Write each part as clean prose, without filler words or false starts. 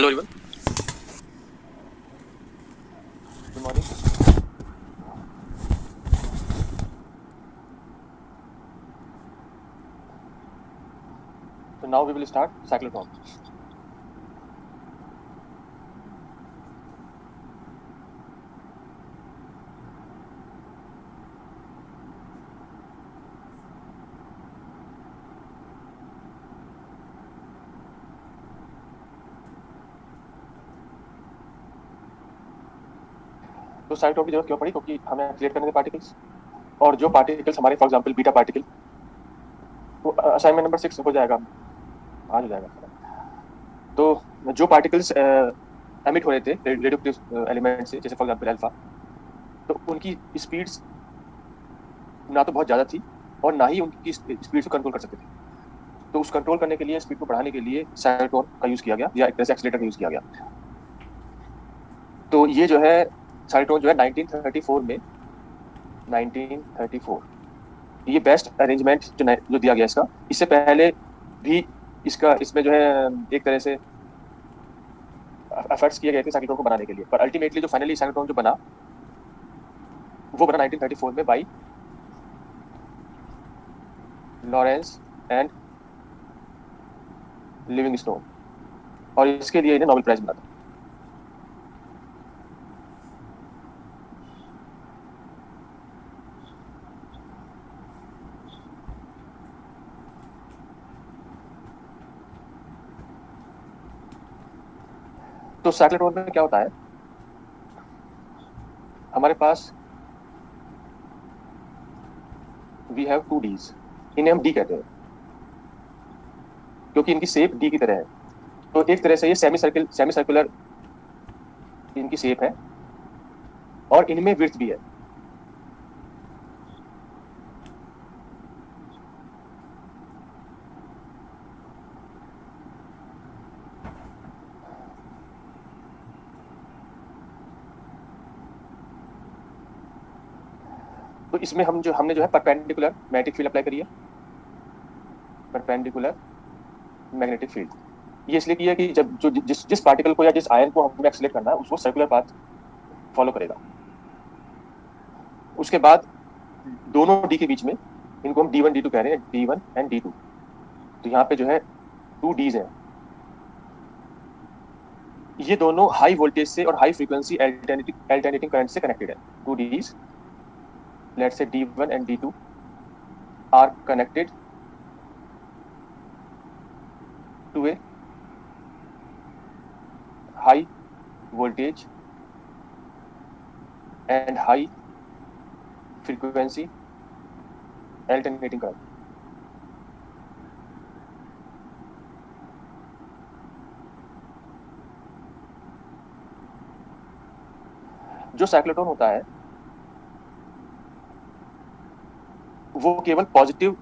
Hello everyone. Good morning. So now we will start cyclotron. तो cyclotron की जरूरत क्यों पड़ी? क्योंकि हमें एक्सीलेट करने थे पार्टिकल्स, और जो पार्टिकल्स हमारे फॉर एग्जांपल बीटा पार्टिकल, तो असाइनमेंट नंबर 6 हो जाएगा, आज हो जाएगा। तो जो पार्टिकल्स एमिट हो रहे थे रेडियोएक्टिव एलिमेंट से, जैसे फॉर एग्जांपल अल्फा, तो उनकी स्पीड्स ना तो बहुत ज्यादा थी और ना ही उनकी स्पीड को कंट्रोल कर सकते थे। तो उस कंट्रोल करने के लिए, स्पीड को बढ़ाने के लिए साइक्लोट्रॉन का यूज किया गया, या एक तरह से एक्सीलेटर का यूज किया गया। तो ये जो है साइक्लोट्रॉन जो है 1934 ये बेस्ट अरेंजमेंट जो दिया गया इसका। इससे पहले भी इसका इसमें जो है एक तरह से एफर्ट्स किए गए थे साइक्लोट्रॉन को बनाने के लिए, पर अल्टीमेटली जो फाइनली साइक्लोट्रॉन जो बना वो बना 1934 में बाई लॉरेंस एंड लिविंगस्टोन, और इसके लिए इन्हें नोबेल प्राइज मिला था। तो साइक्लोट्रॉन में क्या होता है, हमारे पास वी हैव टू डीज, इन्हें हम डी कहते हैं क्योंकि इनकी शेप डी की तरह है। तो एक तरह से ये सेमी सर्कुलर इनकी शेप है, और इनमें विड्थ भी है। तो इसमें हमने जो है परपेंडिकुलर मैग्नेटिक फील्ड अप्लाई करी है, परपेंडिकुलर मैग्नेटिक फील्ड। ये इसलिए किया कि जब जो जिस पार्टिकल को या जिस आयन को हमें एक्सीलेट करना है उसको सर्कुलर पाथ फॉलो करेगा। उसके बाद दोनों डी के बीच में, इनको हम D1 D2 कह रहे हैं, D1 एंड D2। तो यहाँ पे जो है 2 डीज हैं, ये दोनों हाई वोल्टेज से और हाई फ्रीक्वेंसी अल्टरनेटिंग करंट से कनेक्टेड है। 2 dees, let's say D1 and D2 are connected to a high voltage and high frequency alternating current. जो साइक्लोट्रॉन होता है वो केवल पॉजिटिव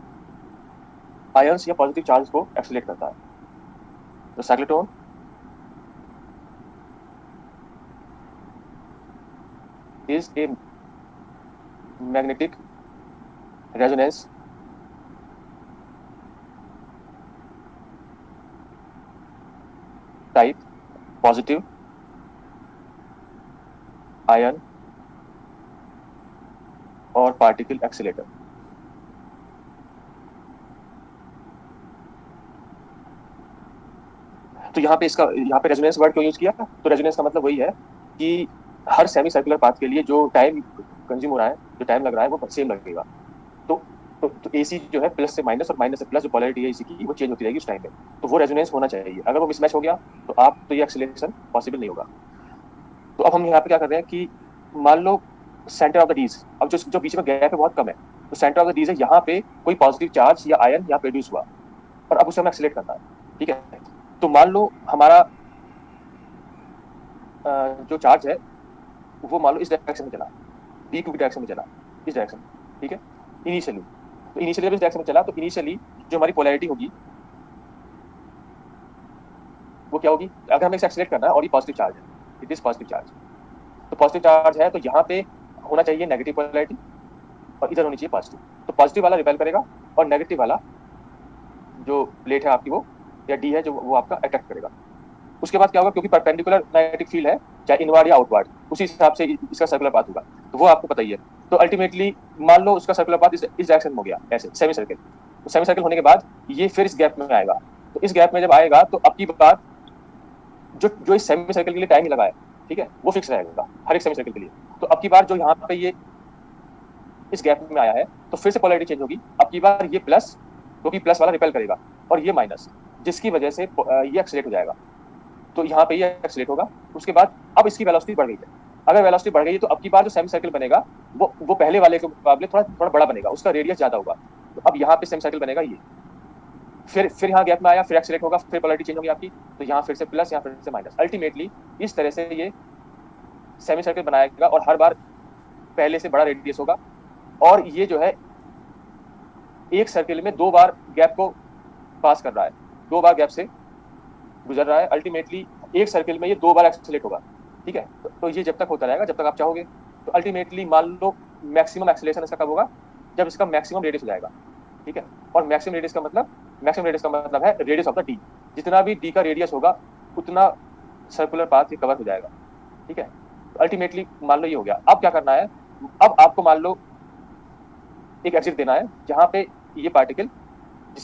आयंस या पॉजिटिव चार्ज को एक्सीलेट करता है। तो cyclotron is a magnetic resonance type positive ion और पार्टिकल एक्सीलेटर। तो यहाँ पे रेजोनेंस वर्ड क्यों यूज किया? तो रेजोनेंस का मतलब वही है कि हर सेमी सर्कुलर पाथ के लिए जो टाइम कंज्यूम हो रहा है, जो टाइम लग रहा है, वो सेम लगेगा। तो एसी जो है प्लस से माइनस और माइनस से प्लस, जो पोलैरिटी है एसी की, वो चेंज होती रहेगी उस टाइम पे। तो वो रेजोनेंस होना चाहिए। अगर वो मिसमैच हो गया तो ये एक्सीलरेशन पॉसिबल नहीं होगा। तो अब हम यहाँ पे क्या कर रहे हैं कि मान लो सेंटर ऑफ द डीज, अब जो बीच में गैप है बहुत कम है, तो सेंटर ऑफ द डीज है, यहाँ पे कोई पॉजिटिव चार्ज या आयन यहाँ प्रोड्यूस हुआ और अब उसे हमें एक्सीलेट करना है। ठीक है, तो मान लो हमारा जो चार्ज है वो मान लो इस डायरेक्शन में चला, D2 की डायरेक्शन में चला, इस डायरेक्शन में। ठीक है, इनिशियली जब इस डायरेक्शन में चला तो इनिशियली जो हमारी पोलैरिटी होगी वो क्या होगी? अगर हमें इसे एक्सीलेट करना है और ये पॉजिटिव चार्ज है, इट इज पॉजिटिव चार्ज, तो पॉजिटिव चार्ज है तो यहाँ पे होना चाहिए नेगेटिव पोलैरिटी और इधर होनी चाहिए पॉजिटिव। तो पॉजिटिव वाला रिपेल करेगा और नेगेटिव वाला जो प्लेट है आपकी वो, या डी है जो, वो आपका अट्रैक्ट करेगा। उसके बाद क्या होगा, क्योंकि परपेंडिकुलर मैग्नेटिक फील्ड है, चाहे इनवर्ड या आउटवर्ड, उसी हिसाब से इसका सर्कुलर पाथ होगा, तो वो आपको पता ही है। तो अल्टीमेटली मान लो उसका सर्कुलर पाथ इस डायरेक्शन में हो गया, ऐसे सेमी सर्किल। तो सेमी सर्किल होने के बाद ये फिर इस गैप में आएगा, तो इस गैप में जब आएगा तो अब की बात जो जो इस सेमी सर्किल के लिए टाइम लगा है, ठीक है, वो फिक्स रहेगा हर एक सेमी सर्किल के लिए। तो अब की बार जो यहाँ पे ये इस गैप में आया है, तो फिर से पोलैरिटी चेंज होगी। अब की बार ये प्लस, क्योंकि प्लस वाला रिपेल करेगा, और ये माइनस, जिसकी वजह से ये एक्सीलरेट हो जाएगा। तो यहाँ पे ये एक्सीलरेट होगा। उसके बाद अब इसकी वेलोसिटी बढ़ गई है। अगर वेलोसिटी बढ़ गई है तो अब की बार जो सेमी सर्किल बनेगा वो पहले वाले के मुकाबले थोड़ा थोड़ा बड़ा बनेगा, उसका रेडियस ज्यादा होगा। तो अब यहाँ पे सेमी सर्किल बनेगा ये, फिर यहाँ गैप में आया, फिर एक्सीलरेट होगा, फिर पोलैरिटी चेंज होगी आपकी, तो यहाँ फिर से प्लस, यहाँ फिर से माइनस। अल्टीमेटली इस तरह से ये सेमी सर्किल बनाएगा और हर बार पहले से बड़ा रेडियस होगा। और ये जो है एक सर्किल में 2 बार गैप को पास कर रहा है, 2 बार गैप से गुजर रहा है। अल्टीमेटली एक सर्किल में ये 2 बार एक्सीलरेट होगा, ठीक है। तो ये जब तक होता रहेगा जब तक आप चाहोगे। तो अल्टीमेटली मान लो मैक्सिमम एक्सीलरेशन इसका कब होगा, जब इसका मैक्सिमम रेडियस हो जाएगा, ठीक है। और मैक्सिमम रेडियस का मतलब है रेडियस ऑफ द डी। जितना भी डी का रेडियस होगा उतना सर्कुलर पाथ कवर हो जाएगा, ठीक है। तो अल्टीमेटली मान लो ये हो गया। अब क्या करना है, अब आपको मान लो एक एग्जिट देना है जहाँ पे ये पार्टिकल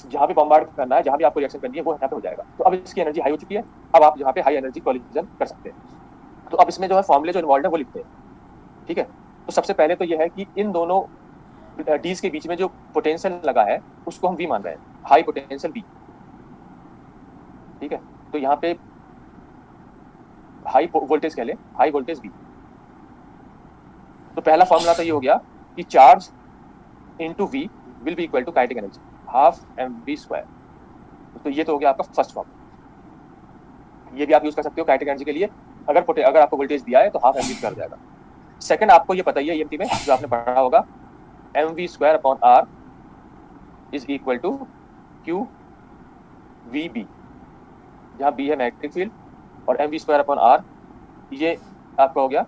जहाँ पे बॉम्बार्ड करना है, जहाँ भी आपको रिएक्शन करनी है, वो यहाँ पे हो जाएगा। तो अब इसकी एनर्जी हाई हो चुकी है, अब आप यहाँ पे हाई एनर्जी कोलिजन कर सकते हैं। तो अब इसमें जो है फॉर्मूले जो इन्वॉल्व है वो लिखते हैं, ठीक है। तो सबसे पहले तो ये है कि इन दोनों डीज के बीच में जो पोटेंशियल लगा है उसको हम वी मान रहे हैं, हाई पोटेंशियल वी, ठीक है। तो यहाँ पे हाई वोल्टेज कह ले, हाई वोल्टेज वी। तो पहला फॉर्मूला तो ये हो गया कि charge into v will be equal to kinetic energy half m v square. तो ये तो हो गया आपका फर्स्ट फॉर्म। ये भी आप यूज कर सकते हो काइनेटिक एनर्जी के लिए। अगर आपको वोल्टेज दिया है तो हाफ एम वी स्क्वायर हो जाएगा। सेकंड आपको ये पता ही है ईएमटी में जो आपने पढ़ा होगा, m v square upon r is equal to q v B, जहाँ बी है मैग्नेटिक फील्ड और m v square upon r ये आपका हो गया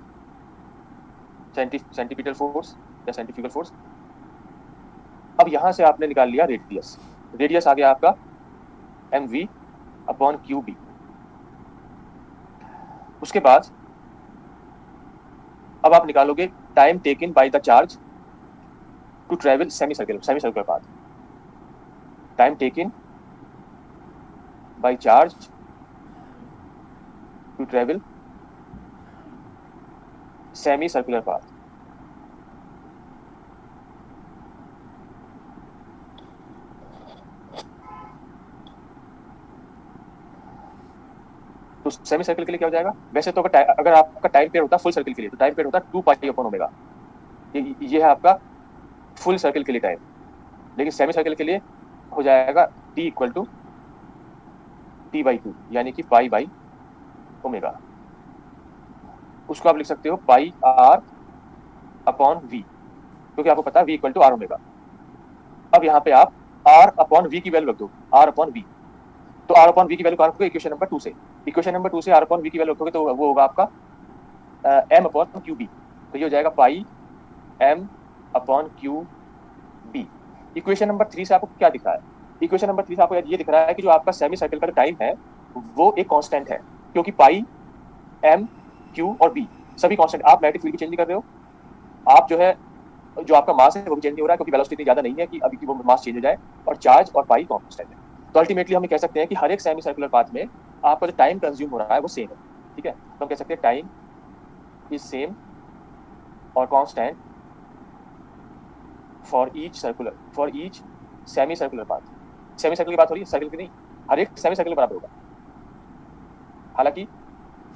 सेंटीपीटल फोर्स या सेंट्रीफ्यूगल फोर्स। अब यहां से आपने निकाल लिया रेडियस, रेडियस आ गया आपका m v upon q B. उसके बाद अब आप निकालोगे time taken by the charge to travel semi circular path. Time taken by charge to travel semi circular path. तो सेमी सर्किल के लिए क्या हो जाएगा, वैसे तो अगर आपका टाइम पीरियड होता फुल सर्किल के लिए तो टाइम पीरियड होता 2 पाई अपॉन ओमेगा। ये है आपका फुल सर्किल के लिए टाइम। लेकिन सेमी सर्किल के लिए हो जाएगा T equal to T by 2, यानी कि पाई बाई ओमेगा। उसको आप लिख सकते हो पाई आर अपॉन वी, क्योंकि आपको पता है v equal to r omega. अब यहाँ पे आप आर अपॉन वी की वैल्यू रख दो, आर अपॉन वी। तो आर अपॉन वी की वैल्यू रखोगे इक्वेशन नंबर 2 से, इक्वेशन नंबर 2 से आर अपॉन वी की वैल्यू रखोगे तो वो होगा आपका एम अपॉन क्यू बी। तो ये हो जाएगा pi m upon q B. Equation number 3 से आपको क्या दिख रहा है, इक्वेशन नंबर 3 से आपको ये दिख रहा है कि जो आपका सेमी सर्किल का टाइम है वो एक कांस्टेंट है, क्योंकि पाई एम क्यू और बी सभी कांस्टेंट। आप मैग्नेटिक फील्ड भी चेंज नहीं कर रहे हो, आप जो है जो आपका मास है वो भी चेंज नहीं हो रहा है, क्योंकि वेलोसिटी इतनी ज्यादा नहीं है कि अभी की वो मास चेंज हो जाए, और चार्ज और पाई कांस्टेंट है। तो अल्टीमेटली हम कह सकते हैं कि हर एक सेमी सर्कुलर पाथ में आपका जो टाइम कंज्यूम हो रहा है वो सेम है, ठीक है। तो हम कह सकते हैं टाइम इज सेम और constant for each semi circular path. Semi circle की बात हो रही है, सर्किल की नहीं, हर एक सेमी सर्किल बराबर होगा। हालांकि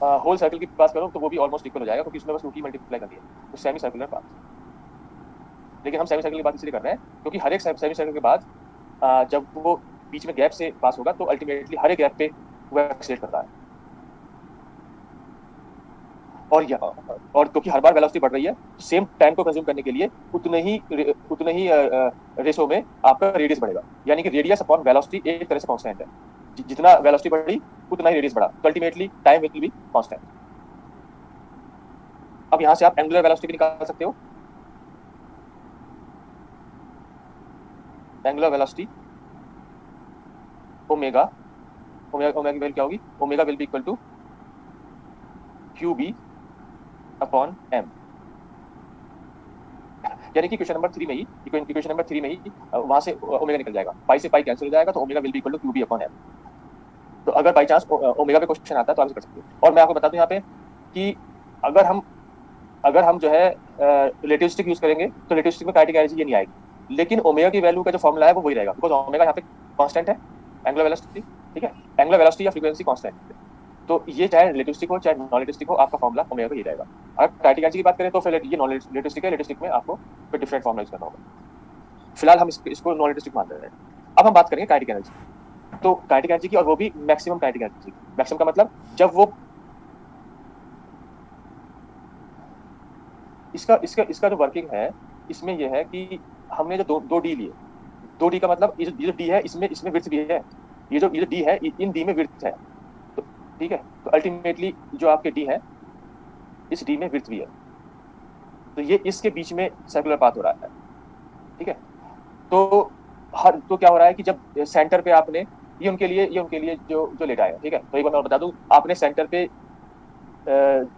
होल सर्किल की बात करो तो वो भी ऑलमोस्ट इक्वल हो जाएगा, क्योंकि उसमें बस 2 की मल्टीप्लाई कर दिया, तो सेमी सर्कुलर पाथ। लेकिन हम सेमी सर्किल की बात इसलिए कर रहे हैं क्योंकि हर एक सेमी सर्किल के बाद जब वो बीच में गैप से पास होगा तो अल्टीमेटली हर एक गैप पे वो एक्सीलरेट करता है। और क्योंकि हर बार वेलोसिटी बढ़ रही है तो सेम टाइम को कंज्यूम करने के लिए उतने ही रेशो में आपका रेडियस बढ़ेगा, यानी कि रेडियस अपॉन वेलोसिटी एक तरह से कांस्टेंट है। जितना वेलोसिटी बढ़ी उतना ही रेडियस बढ़ा, तो ultimately time will be constant. अब यहां से आप एंगुलर वेलोसिटी भी निकाल सकते हो। एंगुलर वेलोसिटी ओमेगा ओमेगा की वैल्यू क्या होगी, omega will be equal to Q B upon m. यानी कि क्वेश्चन नंबर 3 में ही, इक्वेशन नंबर 3 में ही वहां से ओमेगा निकल जाएगा, पाई से पाई कैंसिल हो जाएगा, तो omega will be equal to Q B upon m. तो अगर बाई चांस ओमेगा पे क्वेश्चन आता है तो आप इसे कर सकते हो। और मैं आपको बता दूं यहाँ पे कि अगर हम जो है रिलेटिविस्टिक यूज करेंगे तो रिलेटिविस्टिक में काइनेटिक एनर्जी ये नहीं आएगी, लेकिन ओमेगा की वैल्यू का जो फॉर्मूला है वो वही रहेगा, बिकॉज ओमेगा यहाँ पे कांस्टेंट है, एंगुलर वेलोसिटी, ठीक है, एंगुलर वेलोसिटी या फ्रीक्वेंसी कांस्टेंट है। तो ये चाहे रिलेटिविस्टिक हो चाहे नॉन रिलेटिविस्टिक हो, आपका फॉर्मूला ओमेगा का ही रहेगा। अगर काइनेटिक एनर्जी की बात करें तो फिर ये नॉन रिलेटिविस्टिक है, रिलेटिविस्टिक में आपको फिर डिफरेंट फॉर्मूला यूज करना होगा। फिलहाल हम इसको नॉन रिलेटिविस्टिक मान रहे हैं। अब हम बात करेंगे काइनेटिक एनर्जी। तो काइनेटिक एनर्जी की, और वो भी मैक्सिमम काइनेटिक एनर्जी। मैक्सिमम का मतलब जब वो इसका इसका इसका जो वर्किंग है इसमें यह है कि हमने जो दो डी लिए, दो डी का मतलब ये जो डी है इसमें इसमें विड्थ भी है, ये जो डी है इन डी में विड्थ है, तो ठीक है, तो अल्टीमेटली जो आपके डी है इस डी में विड्थ भी है, तो ये इसके बीच में सर्कुलर पाथ हो रहा है, ठीक है। तो तो क्या हो रहा है कि जब सेंटर पे आपने ये उनके लिए जो जो लेटा है, ठीक है, तो एक बार मैं बता दूं, आपने सेंटर पे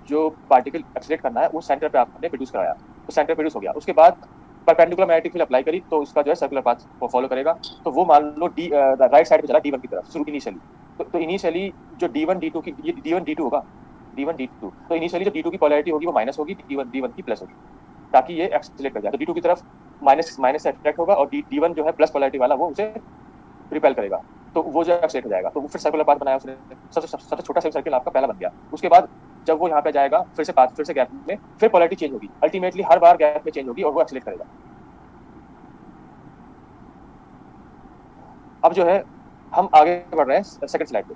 जो पार्टिकल एक्सीलरेट करना है वो सेंटर पे आपने प्रोड्यूस कराया, तो सेंटर प्रोड्यूस हो गया, उसके बाद परपेंडिकुलर मैग्नेटिक फील्ड अप्लाई करी तो उसका जो है सर्कुलर पाथ को फॉलो करेगा। तो वो मान लो डी राइट साइड पे चला D1 की तरफ शुरू इनिशियली, तो इनिशियली जो D1 D2 की, ये D1 D2 होगा, D1 D2, तो इनिशियली जो D2 की पोलैरिटी होगी वो माइनस होगी, D1 की प्लस होगी, ताकि ये एक्सीलरेट कर जाए। तो D2 की तरफ माइनस माइनस से अट्रैक्ट होगा और D1 जो है प्लस पोलैरिटी वाला वो उसे रिपेल करेगा, तो वो जो एक्सीलरेट हो जाएगा, तो वो फिर सर्कुलर पाथ बनाया उसने, सबसे छोटा सर्किल आपका पहला बन गया। उसके बाद जब वो यहाँ पे जाएगा फिर से गैप में फिर पोलैरिटी चेंज होगी, अल्टीमेटली हर बार गैप में चेंज होगी और वो एक्सीलरेट करेगा। अब जो है हम आगे बढ़ रहे हैं सेकंड स्लाइड पे।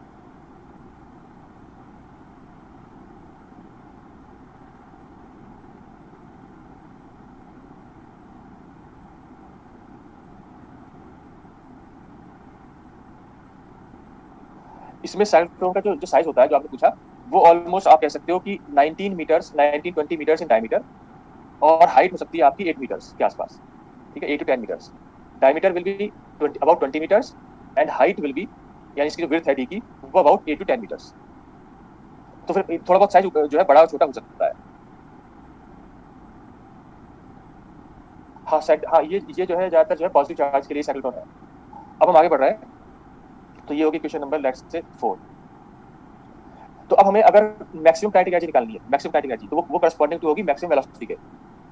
इसमें साइक्लोन का जो साइज होता है जो आपने पूछा, वो ऑलमोस्ट आप कह सकते हो कि 19 मीटर्स इन डायमीटर, और हाइट हो सकती है आपकी 8 मीटर्स के आसपास, ठीक है, 8 to 10 meters. Diameter will be about 20 meters and height will be, यानी इसकी जो विड्थ है डी की, वो अबाउट 8 to 10 मीटर्स। तो फिर थोड़ा बहुत साइज जो है बड़ा और छोटा हो सकता है। हाँ सेट, हाँ ये जो है ज्यादातर जो है पॉजिटिव चार्ज के लिए साइक्लोटॉन है। अब हम आगे बढ़ रहे हैं, तो ये होगी क्वेश्चन नंबर लेट्स से 4। तो अब हमें अगर मैक्सिमम काइनेटिक एनर्जी निकालनी है, मैक्सिमम काइनेटिक एनर्जी, तो वो करस्पॉन्डिंग टू होगी मैक्सिमम वेलोसिटी के,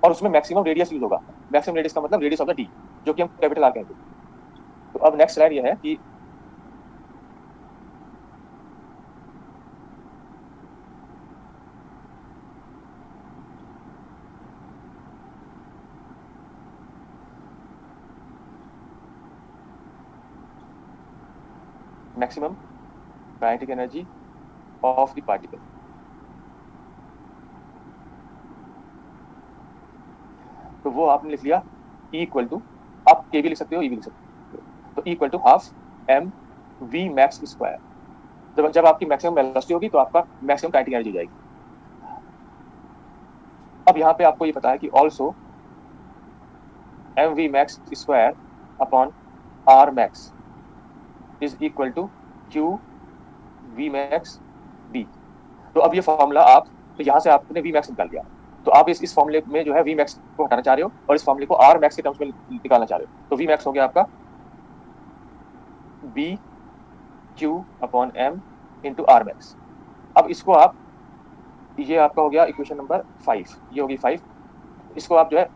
और उसमें मैक्सिमम रेडियस यूज होगा। मैक्सिमम रेडियस का मतलब रेडियस ऑफ द डी, जो कि हम कैपिटल आर कहेंगे। तो अब नेक्स्ट स्लाइड ये है कि maximum kinetic energy of the particle. तो वो आपने लिख लिया E इक्वल टू, आप के भी लिख सकते हो, ई भी लिख सकते हो, तो equal to half m v max square. जब आपकी मैक्सिमम वेलोसिटी होगी तो आपका मैक्सिमम काइनेटिक एनर्जी हो जाएगी। अब यहाँ पे आपको ये पता है कि also m v max square upon r max is equal to q v max B. तो अब ये फॉर्मूला आप, तो यहाँ से आपने वी मैक्स निकाल लिया, तो आप इस फॉर्मूले में जो है वी मैक्स को हटाना चाह रहे हो और इस फॉर्मूले को आर मैक्स के टर्म्स में निकालना चाह रहे हो। तो वी मैक्स हो गया आपका B q upon m into r max. अब इसको आप, ये आपका हो गया इक्वेशन नंबर 5, ये होगी 5, इसको आप जो है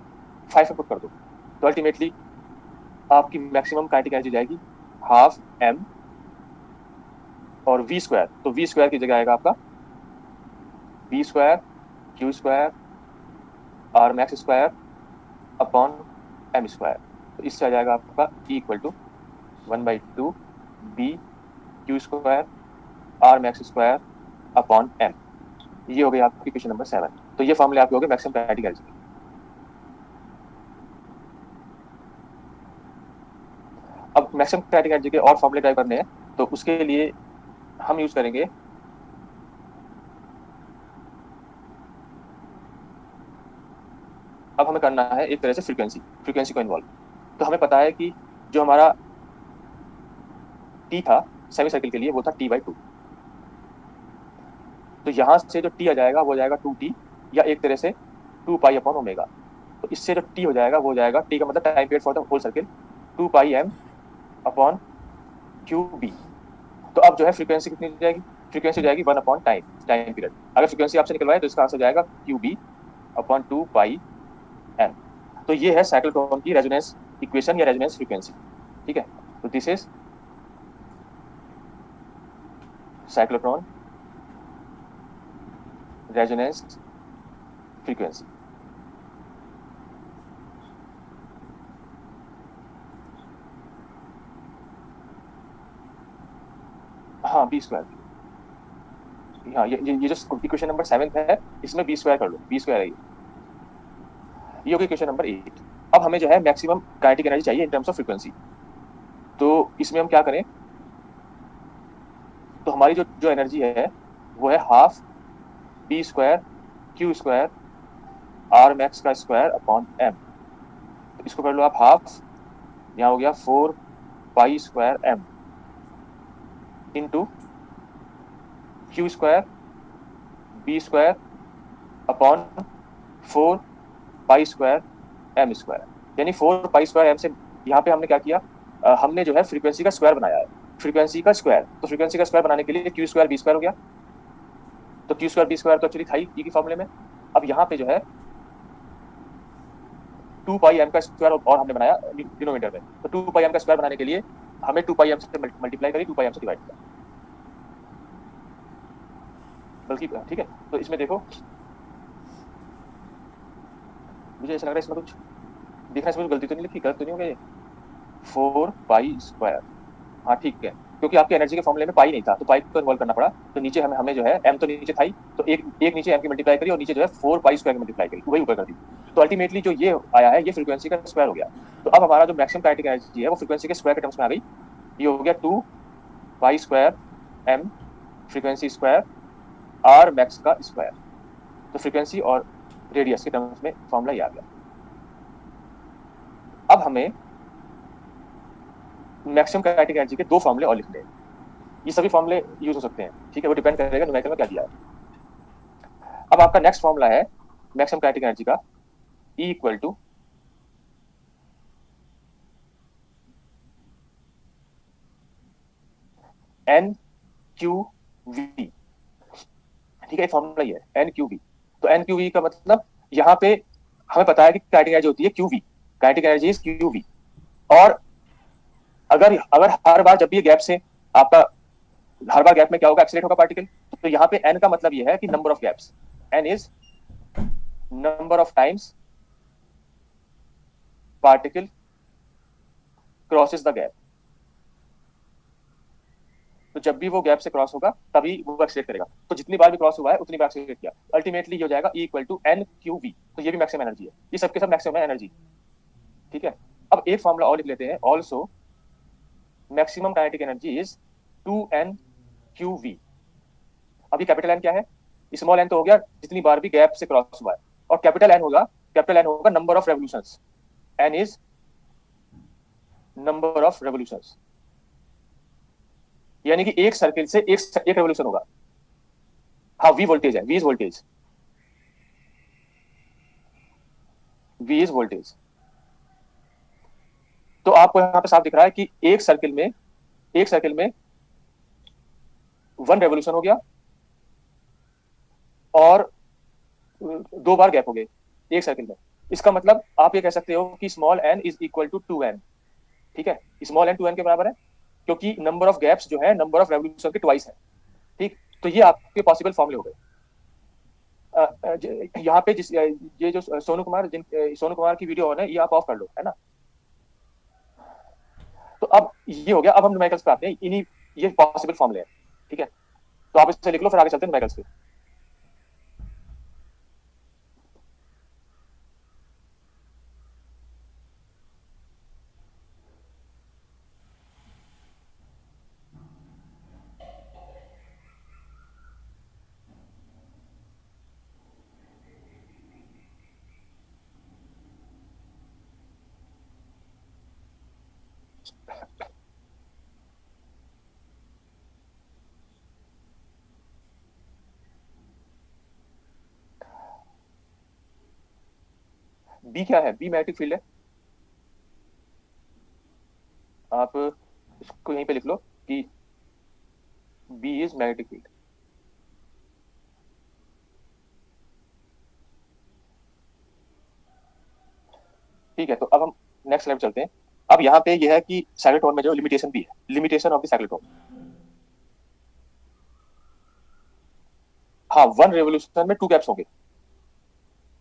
5 में पुट कर दो, तो अल्टीमेटली आपकी मैक्सिमम काइनेटिक एनर्जी जाएगी हाफ एम और वी स्क्वायर, तो वी स्क्वायर की जगह आएगा आपका B square q square r max square upon m square. तो इससे आ जाएगा आपका E equal to 1/2 B q square r max square upon m. ये हो गया आपकी क्वेश्चन नंबर 7। तो ये फॉर्मूले आपके हो गए मैक्सिमम काइनेटिक एनर्जी। अब मैक्सिमम काइनेटिक एनर्जी के और फॉर्मूले ड्राइव करने हैं, तो उसके लिए हम यूज करेंगे अब हमें करना है एक तरह से फ्रीक्वेंसी को इन्वॉल्व। तो हमें पता है कि जो हमारा टी था सेमी सर्किल के लिए वो था t/2। तो यहां से जो t आ जाएगा वो हो जाएगा 2t, या एक तरह से 2 पाई अपॉन ओमेगा। तो इससे जो t हो जाएगा वो हो जाएगा, t का मतलब time period for the whole circle, 2 pi m/क्यूब बी। तो अब जो है फ्रीक्वेंसी कितनी हो जाएगी, फ्रीक्वेंसी हो जाएगी 1/टाइम, टाइम पीरियड। अगर फ्रीक्वेंसी आपसे निकलवाए तो इसका आंसर हो जाएगा QB/2 पाई m। तो ये है साइक्लोट्रॉन की रेजोनेंस इक्वेशन या रेजोनेंस फ्रीक्वेंसी। ठीक है, तो this is cyclotron resonance frequency. हाँ, बी स्क्वायर। हाँ, ये जो इक्वेशन नंबर 7 है, इसमें बी स्क्वायर कर लो, बी स्क्वायर है ये होगी इक्वेशन नंबर 8। अब हमें जो है मैक्सिमम काइनेटिक एनर्जी चाहिए इन टर्म्स ऑफ फ्रीक्वेंसी। तो इसमें हम क्या करें, तो हमारी जो जो एनर्जी है वो है हाफ b²q²r max का स्क्वायर अपॉन m। तो इसको कर लो आप हाफ, यहाँ हो गया 4 पाई स्क्वायर m इंटू q²b²अपॉन 4 पाई स्क्वायर m स्क्वायर, यानी 4 पाई स्क्वायर m से यहाँ पे हमने क्या किया, हमने जो है फ्रीक्वेंसी का स्क्वायर बनाया है। फ्रीक्वेंसी का स्क्वायर, तो फ्रीक्वेंसी का स्क्वायर बनाने के लिए q²b² हो गया। तो q²b² तो एक्चुअली था ही e की फॉर्मूले में। अब यहाँ पे जो है 2 पाई m का स्क्वायर और हमने बनाया डिनोमिनेटर में। तो 2 पाई m का स्क्वायर बनाने के लिए हमें 2 पाई m से मल्टीप्लाई करी, 2 पाई m से डिवाइड किया, बल्कि ठीक है। तो इसमें देखो, मुझे ऐसा लग रहा है इसमें कुछ देखना, इसमें कुछ गलती तो नहीं लिखी, गलत तो नहीं हो गया ये 4 पाई स्क्वायर। हाँ ठीक है, क्योंकि आपके एनर्जी के फॉर्मूले में पाई नहीं था तो पाई को इन्वॉल्व करना पड़ा। तो नीचे हमें हमें जो है m तो नीचे था ही, तो एक एक नीचे m की मल्टीप्लाई करी और नीचे जो है 4 पाई स्क्वायर की मल्टीप्लाई करी, वही ऊपर कर दी। तो अल्टीमेटली जो ये आया है ये फ्रीक्वेंसी का स्क्वायर हो गया। तो अब हमारा जो मैक्सिमम काइनेटिक एनर्जी है वो फ्रीक्वेंसी के स्क्वायर के टर्म्स में आ गई। ये हो गया 2 पाई square m frequency square r max का स्क्वायर। तो फ्रीक्वेंसी और रेडियस के टर्म्स में फॉर्मूला ये आ गया। अब हमें मैक्सिमम काइनेटिक एनर्जी के दो फॉर्मूले और लिखने हैं। ये सभी फॉर्मूले यूज हो सकते हैं, ठीक है, वो डिपेंड करेगा न्यूमेरिकल में क्या दिया है। अब आपका नेक्स्ट फॉर्मूला है मैक्सिमम काइनेटिक एनर्जी का, E इक्वल टू NQV। ठीक है, फॉर्मूला ये है NQV। तो NQV का मतलब यहाँ पे हमें पता है कि काइनेटिक एनर्जी होती है QV, kinetic energy is QV। और अगर अगर हर बार जब भी गैप से आपका, हर बार गैप में क्या होगा, एक्सीलरेट होगा पार्टिकल। तो यहाँ पे n का मतलब ये है कि number of gaps, n is number of times particle crosses the gap. तो जब भी वो गैप से क्रॉस होगा तभी वो एक्सीलरेट करेगा। तो जितनी बार भी क्रॉस हुआ है उतनी बार एक्सीलरेट किया, अल्टीमेटली ये हो जाएगा E इक्वल टू NQV। तो ये भी मैक्सिमम एनर्जी है, ये सबके सब मैक्सिमम एनर्जी। ठीक है, अब एक फॉर्मूला और लिख लेते हैं, also maximum kinetic energy is 2NQV। अब ये कैपिटल एन क्या है, स्मॉल एन तो हो गया जितनी बार भी गैप से क्रॉस हुआ है, और कैपिटल एन होगा number of revolutions. N is number of revolutions, यानी कि एक सर्किल से एक रेवोल्यूशन होगा। हाँ, वी वोल्टेज है, V is voltage, V is voltage. तो आपको यहाँ पे साफ दिख रहा है कि एक सर्किल में 1 रेवोल्यूशन हो गया और 2 बार गैप हो गए एक सर्किल में। इसका मतलब आप ये कह सकते हो कि small n is equal to 2n। ठीक है, स्मॉल एन 2n के बराबर है, क्योंकि नंबर ऑफ गैप्स जो है नंबर ऑफ रेवोल्यूशन के ट्वाइस है। ठीक, तो ये आपके पॉसिबल फॉर्मूले हो गए। यहाँ पे ये जो सोनू कुमार की वीडियो है, ये आप ऑफ कर लो, है ना। तो अब ये हो गया, अब हम न्यूमेरिकल्स पे आते हैं, इन्हीं ये पॉसिबल फॉर्मूले हैं। ठीक है, तो आप इसे लिख लो, फिर आगे चलते हैं न्यूमेरिकल्स पे। बी क्या है? बी मैग्नेटिक फील्ड है। आप इसको यहीं पे लिख लो कि बी इज मैग्नेटिक फील्ड। ठीक है, तो अब हम नेक्स्ट स्लाइड चलते हैं। अब यहाँ पे यह है कि साइक्लोट्रॉन में जो लिमिटेशन भी है, लिमिटेशन ऑफ द साइक्लोट्रॉन। हाँ, वन रेवोल्यूशन में टू गैप्स होंगे,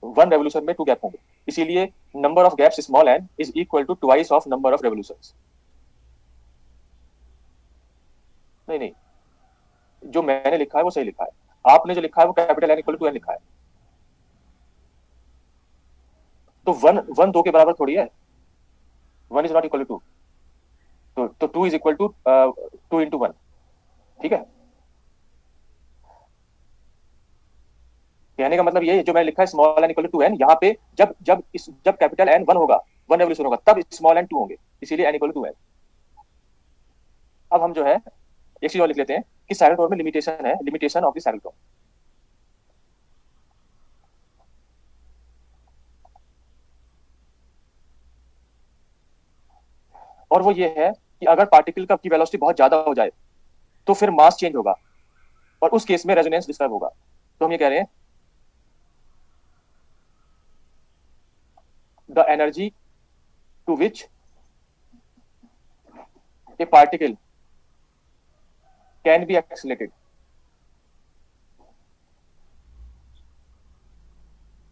वन रेवोल्यूशन में टू गैप होंगे, इसीलिए number of gaps small n is equal to twice of number of revolutions. नहीं नहीं, जो मैंने लिखा है वो सही लिखा है, आपने जो लिखा है वो capital N equal to n लिखा है। तो वन वन दो के बराबर थोड़ी है, one is not equal to two, तो two is equal to two into one. ठीक है, कहने का मतलब ये है, जो मैंने लिखा है small n equal to n, यहाँ पे जब कैपिटल एन वन होगा, वन रेवोल्यूशन होगा, तब स्मॉल एन टू होंगे, इसीलिए एन इक्वल टू एन। अब हम जो है एक चीज और लिख लेते हैं कि साइक्लोट्रॉन में लिमिटेशन है, लिमिटेशन ऑफ द साइक्लोट्रॉन। और वो ये है कि अगर पार्टिकल का की वेलोसिटी बहुत ज्यादा हो जाए तो फिर मास चेंज होगा, और उस केस में रेजोनेंस डिस्टर्ब होगा। तो हम ये कह रहे हैं the energy to which a particle can be accelerated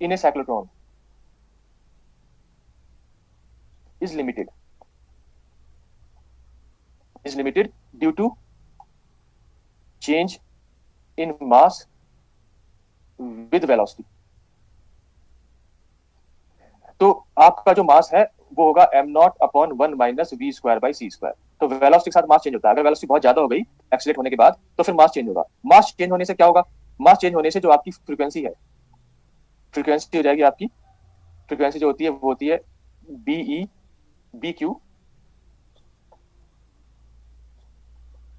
in a cyclotron is limited, is limited due to change in mass with velocity। तो आपका जो मास है वो होगा m naught upon one minus v square by c square. तो velocity के साथ mass change होता है, अगर वेलोसिटी बहुत ज्यादा हो गई एक्सीलरेट होने के बाद तो फिर मास चेंज होगा। मास चेंज होने से क्या होगा? मास चेंज होने से जो आपकी फ्रीक्वेंसी है, फ्रीक्वेंसी हो जाएगी आपकी, फ्रीक्वेंसी जो होती है वो होती है B E B q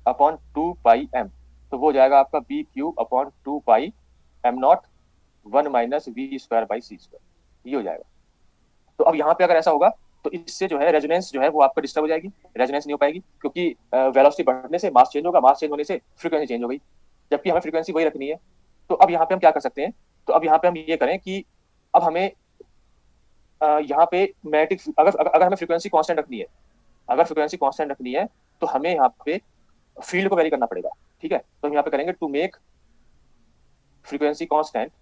upon two pi m. तो वो हो जाएगा आपका B q upon two pi m naught one minus v square by c square, ये हो जाएगा। तो अब यहाँ पे अगर ऐसा होगा तो इससे जो है रेजोनेंस जो है वो आपका डिस्टर्ब हो जाएगी, रेजोनेंस नहीं हो पाएगी, क्योंकि वेलोसिटी बढ़ने से मास चेंज होगा, मास चेंज होने से फ्रीक्वेंसी चेंज हो गई, जबकि हमें फ्रीक्वेंसी वही रखनी है। तो अब यहाँ पे हम क्या कर सकते हैं? तो अब यहाँ पे हम ये करें कि अब हमें यहाँ पे मैग्नेटिक, अगर हमें फ्रीक्वेंसी कांस्टेंट रखनी है, अगर फ्रीक्वेंसी कांस्टेंट रखनी है तो हमें यहाँ पे फील्ड को वेरी करना पड़ेगा। ठीक है, तो हम यहाँ पे करेंगे to make frequency constant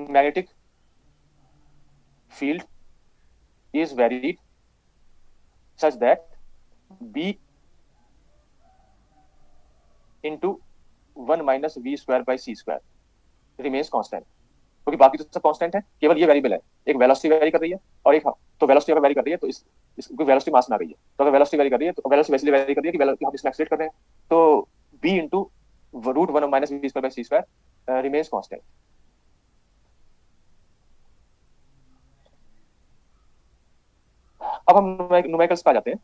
magnetic field is varied such that B into 1 minus V square by C square remains constant। क्योंकि बाकी तो सब कांस्टेंट है, केवल ये वेरिएबल है, एक वेलोसिटी वेरी कर रही है और एक, तो वेलोसिटी अगर वेरी कर रही है तो इस वेलोसिटी मास में आ गई है, तो अगर वेलोसिटी वेरी कर रही है तो वेलोसिटी वैसे वेरी कर रही है कि वेलोसिटी हम इसमें एक्सीलरेट कर रहे हैं, तो B into root one minus v square by c square remains constant. अब हम न्यूमेरिकल्स पे आ जाते हैं।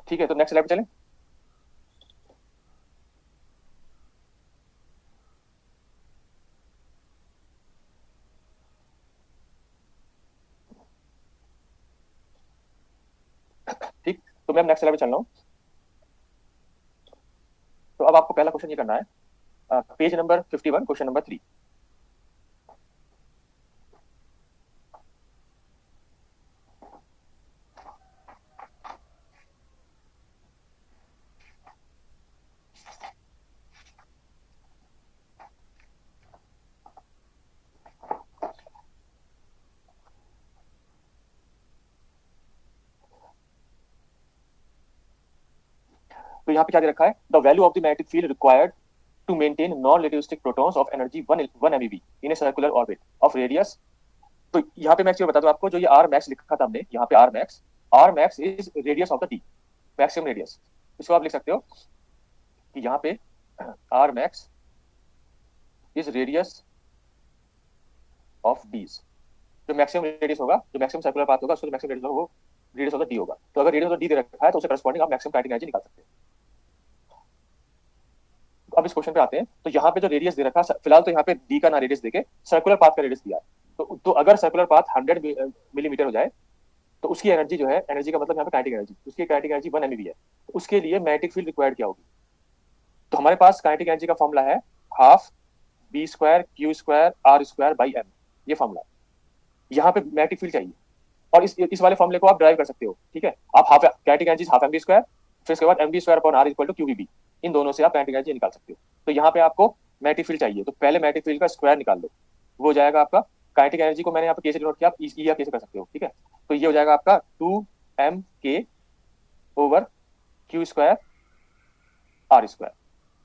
ठीक है, तो नेक्स्ट स्लाइड पे चलें। ठीक, तो मैं नेक्स्ट स्लाइड पे चल रहा हूँ। तो अब आपको पहला क्वेश्चन ये करना है, पेज नंबर 51 क्वेश्चन नंबर 3। तो यहाँ पे क्या दे रखा है? The value of the magnetic field required to maintain non relativistic protons of energy 1 MeV in a circular orbit of radius. तो यहाँ पे मैं बता दूं आपको, जो ये आर मैक्स लिखा था हमने यहाँ पे, r max is radius of the D, maximum radius, इसको आप लिख सकते हो कि यहाँ पे r max is radius of dees. जो मैक्सिमम रेडियस होगा, जो मैक्सिमम सर्कुलर पाथ होगा, उसका जो मैक्सिमम रेडियस होगा वो रेडियस ऑफ द डी होगा। तो अगर रेडियस ऑफ डी दे रखा है तो उससे करस्पॉन्डिंग आप मैक्सिमम काइनेटिक एनर्जी निकाल सकते हैं। अब इस क्वेश्चन पे आते हैं। तो यहाँ पे जो रेडियस दे रखा है, फिलहाल तो यहाँ पे डी का ना रेडियस देके सर्कुलर पाथ का रेडियस दिया है। तो अगर सर्कुलर पाथ 100 मिलीमीटर हो जाए तो उसकी एनर्जी जो है, एनर्जी का मतलब यहाँ पे काइनेटिक एनर्जी, उसकी काइनेटिक एनर्जी 1 MeV है। तो उसके लिए मैग्नेटिक फील्ड रिक्वायर्ड क्या होगी? तो हमारे पास काइनेटिक एनर्जी का फॉर्मूला है half B square q square r square by m. ये फॉर्मूला है। यहाँ पे मैग्नेटिक फील्ड चाहिए और इस वाले फॉर्मूले को आप ड्राइव कर सकते हो। ठीक है, आप half kinetic energy half m v square, फिर उसके बाद m v square upon r equal to Q v B, इन दोनों से आप काइनेटिक एनर्जी निकाल सकते हो। तो यहाँ पे आपको मैग्नेटिक फील्ड चाहिए, तो पहले मैग्नेटिक फील्ड का स्क्वायर निकाल दो, वो हो जाएगा आपका काइनेटिक एनर्जी को मैंने यहाँ पे कैसे नोट किया, आप ई या कैसे कर सकते हो। ठीक है, तो ये हो जाएगा आपका 2m over q square r square.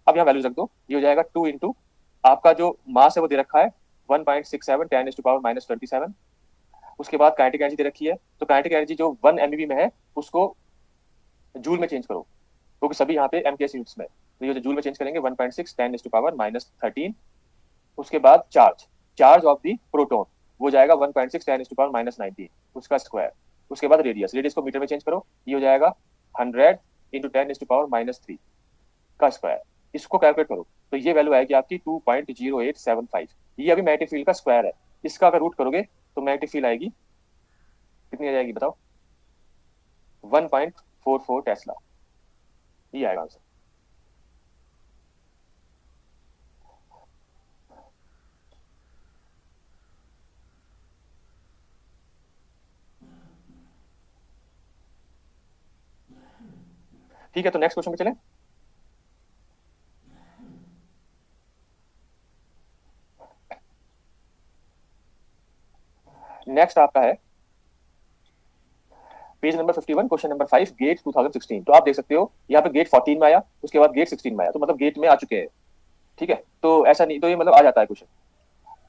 अब यहाँ वैल्यू रख दो, ये हो जाएगा 2 इंटू आपका जो मास है वो दे रखा है 1.67 10⁻⁻27। उसके बाद काइनेटिक एनर्जी दे रखी है, तो काइनेटिक एनर्जी जो 1 MeV में है उसको जूल में चेंज करो, क्योंकि सभी यहाँ पे एम के यूनिट्स में। तो ये जो जूल में चेंज करेंगे 1.6 10⁻⁻13। उसके बाद charge, charge of the proton वो जाएगा 1.6 10⁻⁻19, उसका स्क्वायर। उसके बाद रेडियस, रेडियस को मीटर में चेंज करो, ये हो जाएगा 100 इंटू 10⁻³ का स्क्वायर। इसको कैलकुलेट करो तो ये वैल्यू आएगी आपकी 2.0875। ये अभी मैग्नेटिक फील्ड का स्क्वायर है। इसका अगर रूट करोगे तो मैग्नेटिक फील्ड आएगी, कितनी आ जाएगी बताओ? 1.44 टेस्ला। ये आएगा आंसर। ठीक है, तो नेक्स्ट क्वेश्चन पे चले। नेक्स्ट आपका है page number 51, question number 5, GATE 2016। तो आप देख सकते हो यहाँ पे गेट 14 में आया, उसके बाद गेट 16 में आया, तो मतलब गेट में आ चुके हैं। ठीक है, तो ऐसा नहीं, तो ये मतलब आ जाता है क्वेश्चन।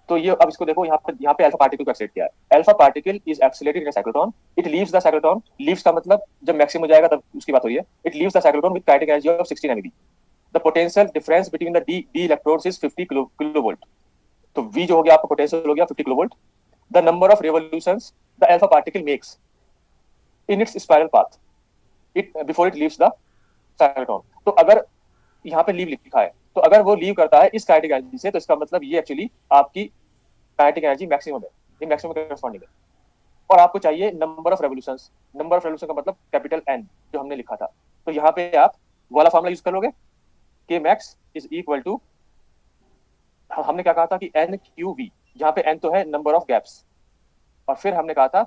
तो ये अब इसको देखो, यहाँ पे अल्फा पार्टिकल को एक्सेलेरेट किया है। Alpha particle is accelerated in a cyclotron, it leaves the cyclotron. Leaves का मतलब जब मैक्सिमम हो जाएगा तब उसकी बात हो रही है। It leaves the cyclotron with kinetic energy of 16 MeV। The potential difference between the D electrodes is 50 kilovolt. तो वी जो हो गया आपका पोटेंशियल हो गया 50 kilovolt. The number of revolutions the alpha particle makes in its spiral path it before it leaves the cyclotron. तो अगर यहाँ पे लीव लिखा है, तो अगर वो लीव करता है इस काइनेटिक एनर्जी से, तो इसका मतलब ये एक्चुअली आपकी काइनेटिक एनर्जी मैक्सिमम है, ये मैक्सिमम करस्पॉन्डिंग है। और आपको चाहिए number of revolutions. Number of revolution का मतलब कैपिटल एन जो हमने लिखा था। तो यहाँ पे आप वाला फॉर्मूला यूज कर लोगे, के मैक्स इज इक्वल टू, हमने क्या कहा था कि एन क्यू वी, जहाँ पे एन तो है नंबर ऑफ गैप्स, और फिर हमने कहा था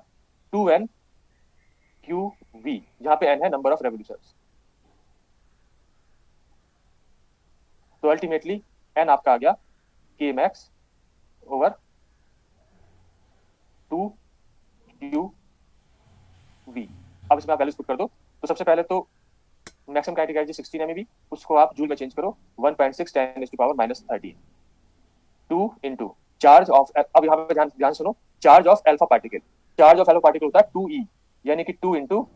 2n क्यू वी, जहाँ पे एन है नंबर ऑफ रेवोल्यूशंस। तो अल्टीमेटली एन आपका आ गया के मैक्स ओवर 2 क्यू वी। अब इसमें आप वैल्यूज पुट कर दो। तो सबसे पहले तो मैक्सिमम काइनेटिक एनर्जी 16 MeV, उसको आप जूल में चेंज करो 1.6 10⁻⁻13। 2 इंटू चार्ज ऑफ, अब यहाँ पे ध्यान ध्यान सुनो, charge of alpha particle, charge of alpha particle होता है 2e, यानी कि 2 इंटू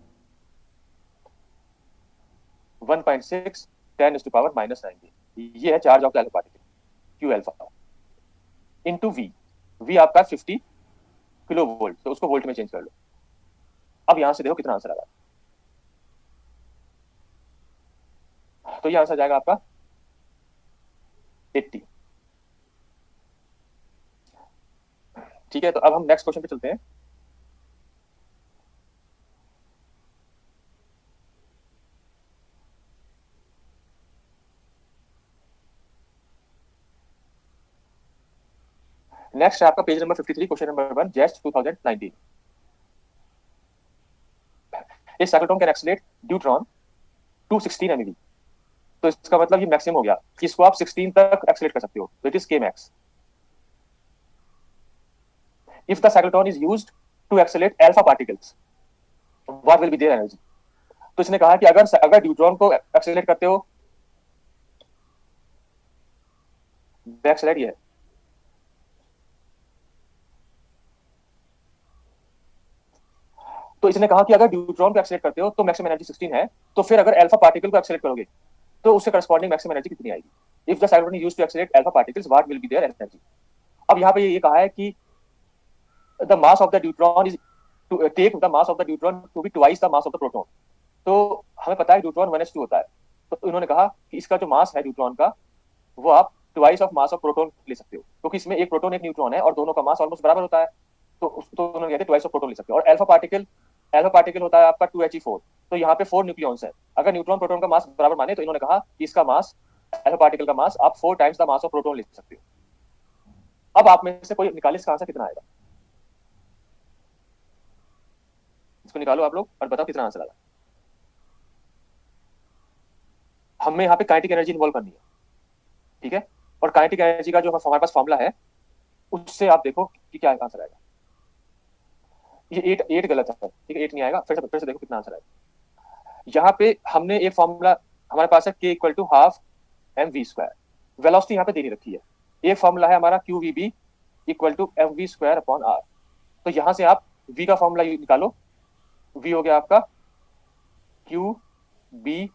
1.6 10⁻⁻19। ये है charge of alpha particle q alpha into V. V आपका 50 किलो वोल्ट, तो उसको वोल्ट में चेंज कर लो। अब यहां से देखो कितना आंसर आ रहा है। तो ये आंसर जाएगा आपका 80। ठीक है, तो अब हम नेक्स्ट क्वेश्चन पे चलते हैं। नेक्स्ट है आपका page number 53, question number 1, JEST 2019। A cyclotron can accelerate deuteron to 16 MeV। तो इसका मतलब ये मैक्सिमम हो गया, इसको आप 16 तक एक्सीलरेट कर सकते हो, तो it is K max. If the cyclotron is used to accelerate alpha particles, what will be their energy. तो इसने कहा कि अगर अगर ड्यूट्रॉन को एक्सीलरेट करते हो, एक्सीलरेट ये है, तो इसने कहा कि अगर ड्यूट्रॉन को एक्सीलरेट करते हो तो मैक्सिमम एनर्जी 16 है। तो फिर अगर अल्फा पार्टिकल को एक्सीलरेट करोगे तो उससे करस्पॉन्डिंग मैक्सिमम एनर्जी कितनी आएगी। If the cyclotron used to accelerate alpha particles what will be their energy. अब यहाँ पे ये कहा है कि the mass of the neutron is to take the mass of the neutron to be twice the mass of the proton. तो हमें पता है न्यूट्रॉन 1s2 होता है, तो इन्होंने कहा कि इसका जो मास है न्यूट्रॉन का वो आप twice of mass of proton ले सकते हो, क्योंकि इसमें एक प्रोटॉन एक न्यूट्रॉन है और दोनों का मास ऑलमोस्ट बराबर होता है। तो उन्होंने कहते ट्वाइस ऑफ प्रोटॉन ले सकते हो। और अल्फा पार्टिकल होता है आपका 2He4, तो यहाँ पे 4 न्यूक्लियॉन्स है। अगर न्यूट्रॉन प्रोटॉन का मास बराबर माने तो इन्होंने कहा कि इसका मास अल्फा पार्टिकल का मास आप 4 times the mass of proton ले सकते हो। अब आप में से कोई निकाले इसका आंसर कितना आएगा, इसको निकालो आप लोग और बताओ कितना आंसर आएगा। हमें यहाँ पे काइनेटिक एनर्जी इन्वॉल्व करनी है, ठीक है। और काइनेटिक एनर्जी का जो हमारे पास फॉर्मूला है उससे आप देखो कि क्या आंसर आएगा। ये 8 गलत है, ठीक है, 8 नहीं आएगा। फिर से देखो कितना आंसर आएगा। यहाँ पे हमने एक फॉर्मूला हमारे पास है k equal to half mv²। Velocity यहाँ पे दे रखी है। एक फॉर्मूला है हमारा qvb equal to mv² upon r। तो यहाँ से आप v का फॉर्मूला निकालो। v हो गया आपका qb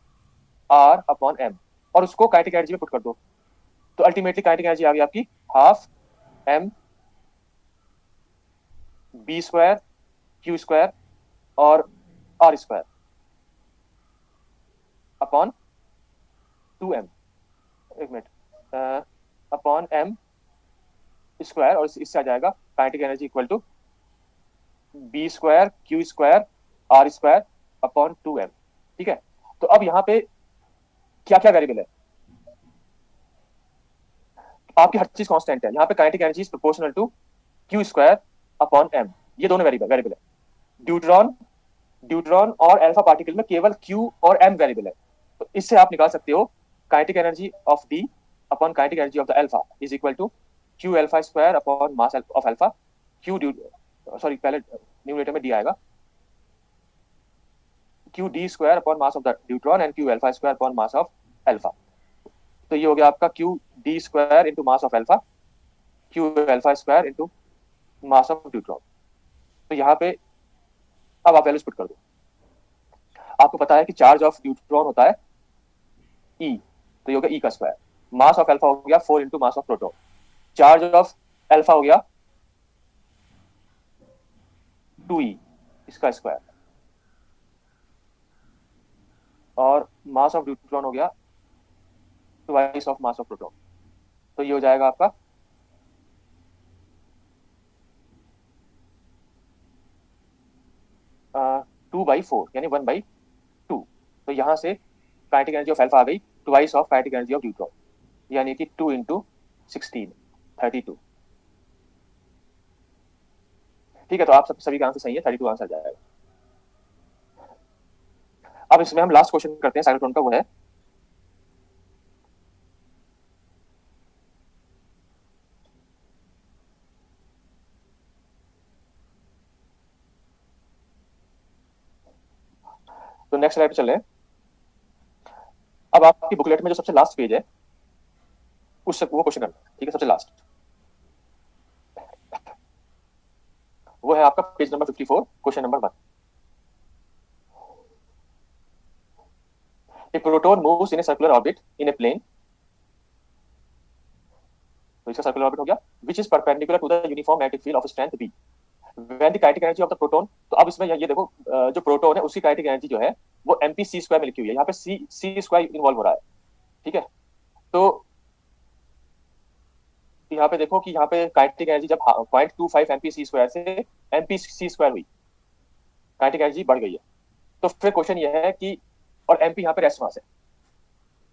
r अपॉन m और उसको काइनेटिक एनर्जी में पुट कर दो। तो अल्टीमेटली काइनेटिक एनर्जी आ गई आपकी हाफ m b² q² और r² अपॉन 2m, एक मिनट, अपॉन m² और इससे आ जाएगा kinetic energy equal to b² q² r² upon 2m। ठीक है, तो अब यहाँ पे क्या क्या वेरिएबल है, आपकी हर चीज कांस्टेंट है। यहाँ पे kinetic energy is proportional to q² upon m, ये दोनों वेरिएबल है। ड्यूट्रॉन और अल्फा पार्टिकल में केवल q और m वेरिएबल है। तो इससे आप निकाल सकते हो kinetic energy of d upon kinetic energy of the alpha is equal to q α² upon mass of alpha sorry पहले न्यूमरेटर में d आएगा, q d² upon mass of the neutron and q α² upon mass of alpha. तो ये हो गया आपका q d² into mass of alpha, q α² into mass of neutron. तो यहाँ पे अब आप वैल्यूज पुट कर दो। आपको पता है कि चार्ज ऑफ न्यूट्रॉन होता है E, तो ये हो गया E का स्क्वायर। मास ऑफ अल्फा हो गया 4 into mass of proton. Charge of alpha हो गया 2E, इसका स्क्वायर। और मास ऑफ न्यूट्रॉन हो गया twice of mass of proton. तो ये हो जाएगा आपका 2/4 यानी 1/2। तो यहाँ से काइनेटिक एनर्जी ऑफ अल्फा आ गई twice of kinetic energy of neutron, यानी कि 2 इंटू 16 32। ठीक है, तो आप सभी का आंसर सही है, 32 आंसर जाएगा। अब इसमें हम लास्ट क्वेश्चन करते हैं साइक्लोट्रॉन का, वो है तो नेक्स्ट स्लाइड पे चल रहे हैं। अब आपकी बुकलेट में जो सबसे लास्ट पेज है उससे वो क्वेश्चन करना, ठीक है, सबसे लास्ट वो है आपका page number 54, question number 1। A proton moves in a circular orbit in a plane, तो इसका सर्कुलर ऑर्बिट हो गया, which is perpendicular to the uniform magnetic field of strength B. When the kinetic energy of the proton, तो अब इसमें ये देखो जो प्रोटॉन है उसकी काइनेटिक एनर्जी जो है वो mp(c²) में लिखी हुई है। यहाँ पे c² इन्वॉल्व हो रहा है, ठीक है। तो यहाँ पे देखो कि यहाँ पे काइनेटिक एनर्जी जब 0.25 mp(c²) से mp(c²) हुई, काइनेटिक एनर्जी बढ़ गई है। तो फिर क्वेश्चन ये है कि, और mp यहाँ पे रेस्ट मास है,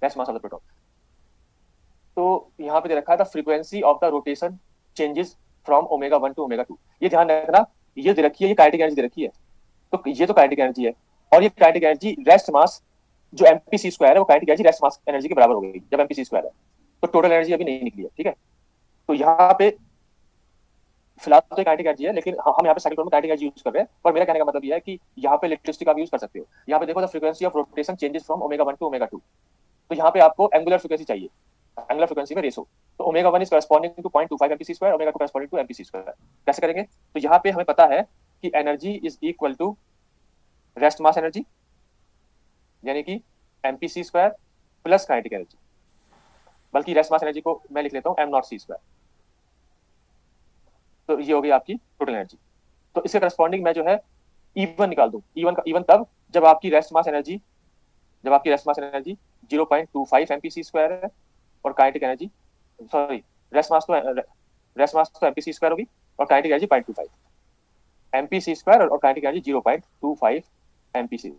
rest mass of the proton. तो यहाँ पे दे रखा है the frequency of the rotation changes from ω1 to ω2। ये ध्यान रखना, ये दे रखी है, ये काइनेटिक एनर्जी दे रखी है, तो ये तो काइनेटिक एनर्जी है। और ये काइनेटिक एनर्जी रेस्ट मास जो mp(c² है वो kinetic energy rest mass energy के बराबर हो गई जब mp(c² है। तो टोटल एनर्जी अभी नहीं निकली है, ठीक है। तो यहाँ पे फिलहाल तो काइनेटिक एनर्जी है, लेकिन हम यहाँ पे साइक्लोट्रॉन में काइनेटिक एनर्जी यूज कर रहे हैं। पर मेरा कहने का मतलब ये है कि यहाँ पे इलेक्ट्रिसिटी का भी यूज कर सकते हो। यहाँ पे देखो the frequency of rotation changes from ω1 to ω2। तो यहाँ पे आपको एंगुलर फ्रीक्वेंसी चाहिए, एंगुलर फ्रीक्वेंसी में रेशो। तो ω1 is corresponding to 0.25 mp(c²), ω2 corresponding to mp(c²). कैसे करेंगे, तो यहाँ पे हमें पता है कि energy is equal to rest mass energy, यानी कि mp(c²) प्लस काइनेटिक एनर्जी, बल्कि रेस्ट मास एनर्जी को मैं लिख लेता हूँ m0c²। तो ये हो गई आपकी टोटल एनर्जी। तो इसके करस्पॉन्डिंग मैं जो है E1 निकाल दूं। E1 तब जब आपकी रेस्ट मास एनर्जी 0.25 mPc² है और kinetic energy, sorry, rest mass तो mPc² होगी और काइनेटिक एनर्जी 0.25 mPc² और काइनेटिक एनर्जी 0.25 mPc²।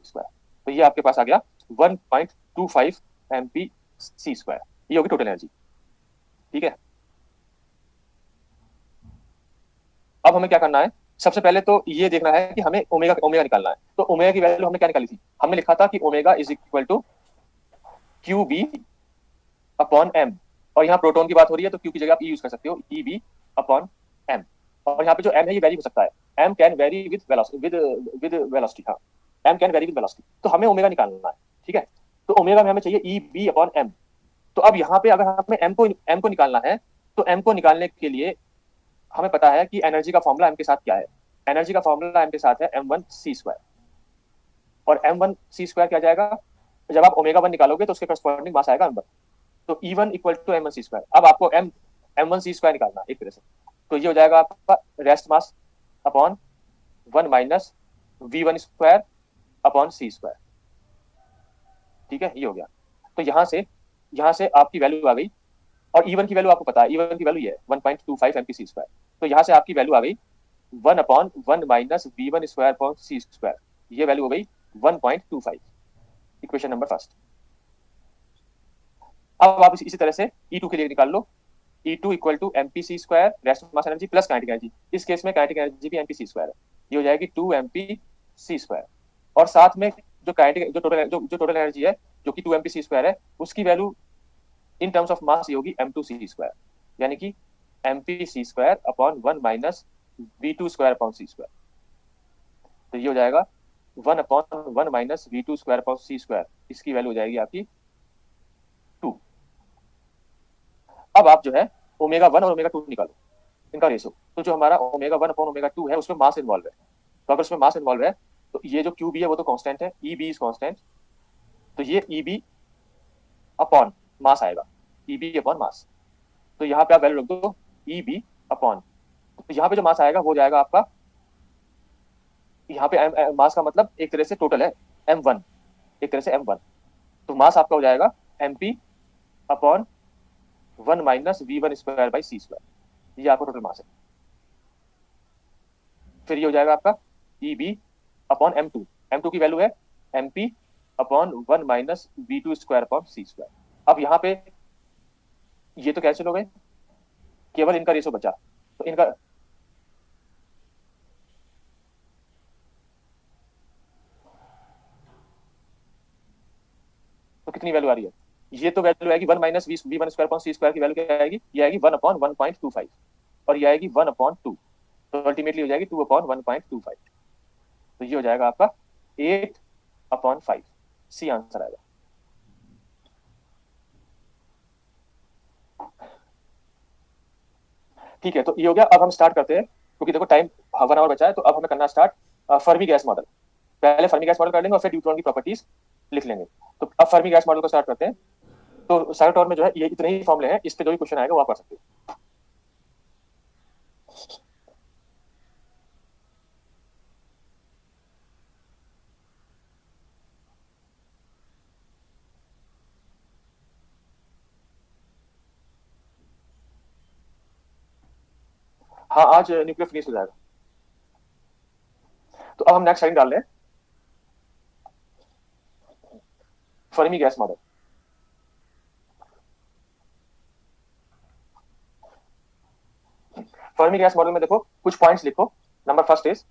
तो ये आपके पास आ गया 1.25 mPc²। ये होगी टोटल एनर्जी। ठीक है, अब हमें क्या करना है, सबसे पहले तो ये देखना है कि हमें ओमेगा ओमेगा निकालना है। तो ओमेगा की वैल्यू हमने क्या निकाली थी, हमने लिखा था कि omega is equal to Q B upon M, और यहाँ प्रोटॉन की बात हो रही है तो क्यू की जगह आप ई यूज कर सकते हो, ई बी अपॉन एम। और यहाँ पे जो एम है ये वेरी हो सकता है, m can vary with velocity, हाँ, m can vary with velocity. तो हमें ओमेगा निकालना है। ठीक है, तो ओमेगा में हमें चाहिए ई बी अपॉन एम। तो अब यहाँ पे अगर हमें एम को निकालना है, तो एम को निकालने के लिए हमें पता है कि एनर्जी का फॉर्मूला एम के साथ क्या है। एनर्जी का फॉर्मूला एम के साथ है m1c²। और m1c² क्या जाएगा, जब आप ओमेगा 1 निकालोगे तो उसके करस्पॉन्डिंग मास आएगा m1। तो E1 इक्वल टू m1c²। अब आपको m1c² निकालना एक तरह से, तो ये हो जाएगा आपका rest mass upon 1 minus v1² upon c²। ठीक है, ये हो गया। तो यहाँ से आपकी वैल्यू आ गई, और E1 की वैल्यू आपको पता है, E1 की वैल्यू ये है 1.25 mPc²। तो यहाँ से आपकी वैल्यू आ गई 1/1 माइनस v1² अपॉन c²। ये वैल्यू हो गई 1.25, इक्वेशन नंबर फर्स्ट। अब आप इसी तरह से E2 के लिए निकाल लो। E2 equal to mPc² rest mass energy plus kinetic energy. इस केस में काइनेटिक एनर्जी भी mPc² है, ये हो जाएगी 2 mPc²। और साथ में जो काइनेटिक जो टोटल एनर्जी है जो कि 2 mPc² है, उसकी वैल्यू इन टर्म्स ऑफ मास ये होगी m2c², यानी कि mPc² upon 1 minus v2² upon c²। तो ये हो जाएगा 1/1 माइनस v2² अपॉन c²। इसकी वैल्यू हो जाएगी आपकी 2। अब आप जो है ओमेगा 1 और ओमेगा 2 निकालो, इनका रेशो। तो जो हमारा ओमेगा 1 अपॉन ओमेगा 2 है उसमें मास इन्वॉल्व है। तो अगर उसमें मास इन्वॉल्व है तो ये जो क्यू बी है वो तो कांस्टेंट है, ई बी इज कांस्टेंट। तो ये ई बी अपॉन मास आएगा, ई बी अपॉन मास। तो यहाँ पे आप वैल्यू रख दो ई बी अपॉन, तो यहाँ पे जो मास आएगा वो जाएगा आपका, यहाँ पे मास का मतलब एक तरह से टोटल है m1, एक तरह से m1। तो मास आपका हो जाएगा mp upon 1 minus v1² by c²। ये आपका टोटल मास है। फिर ये हो जाएगा आपका Eb अपॉन m2 की वैल्यू है mp upon 1 minus v2² upon c²। अब यहाँ पे ये तो कैंसिल हो गए, केवल इनका रेशो बचा। तो इनका तो कितनी वैल्यू आ रही है, ये तो वैल्यू आएगी 1 माइनस v1² अपॉन c² की वैल्यू क्या आएगी, ये आएगी 1/1.25 और ये आएगी 1/2। तो अल्टीमेटली हो जाएगी 2/1.25। तो ये हो जाएगा आपका 8/5। सी आंसर आएगा। ठीक है, तो ये हो गया। अब हम स्टार्ट करते हैं, क्योंकि देखो टाइम 1 आवर बचा है। तो अब हमें करना स्टार्ट फर्मी गैस मॉडल। पहले फर्मी गैस मॉडल कर लेंगे और फिर ड्यूट्रॉन की प्रॉपर्टीज लिख लेंगे। तो अब फर्मी गैस मॉडल को स्टार्ट करते हैं। तो साइक्लोट्रॉन में जो है ये इतने ही फॉर्मूले हैं, इस पे जो भी क्वेश्चन आएगा वो आप कर सकते हो। हाँ, आज न्यूक्लियर फिनिश हो जाएगा। तो अब हम नेक्स्ट हेडिंग डाल रहे हैं, Fermi gas model. Fermi gas model में देखो कुछ पॉइंट्स लिखो। Number first is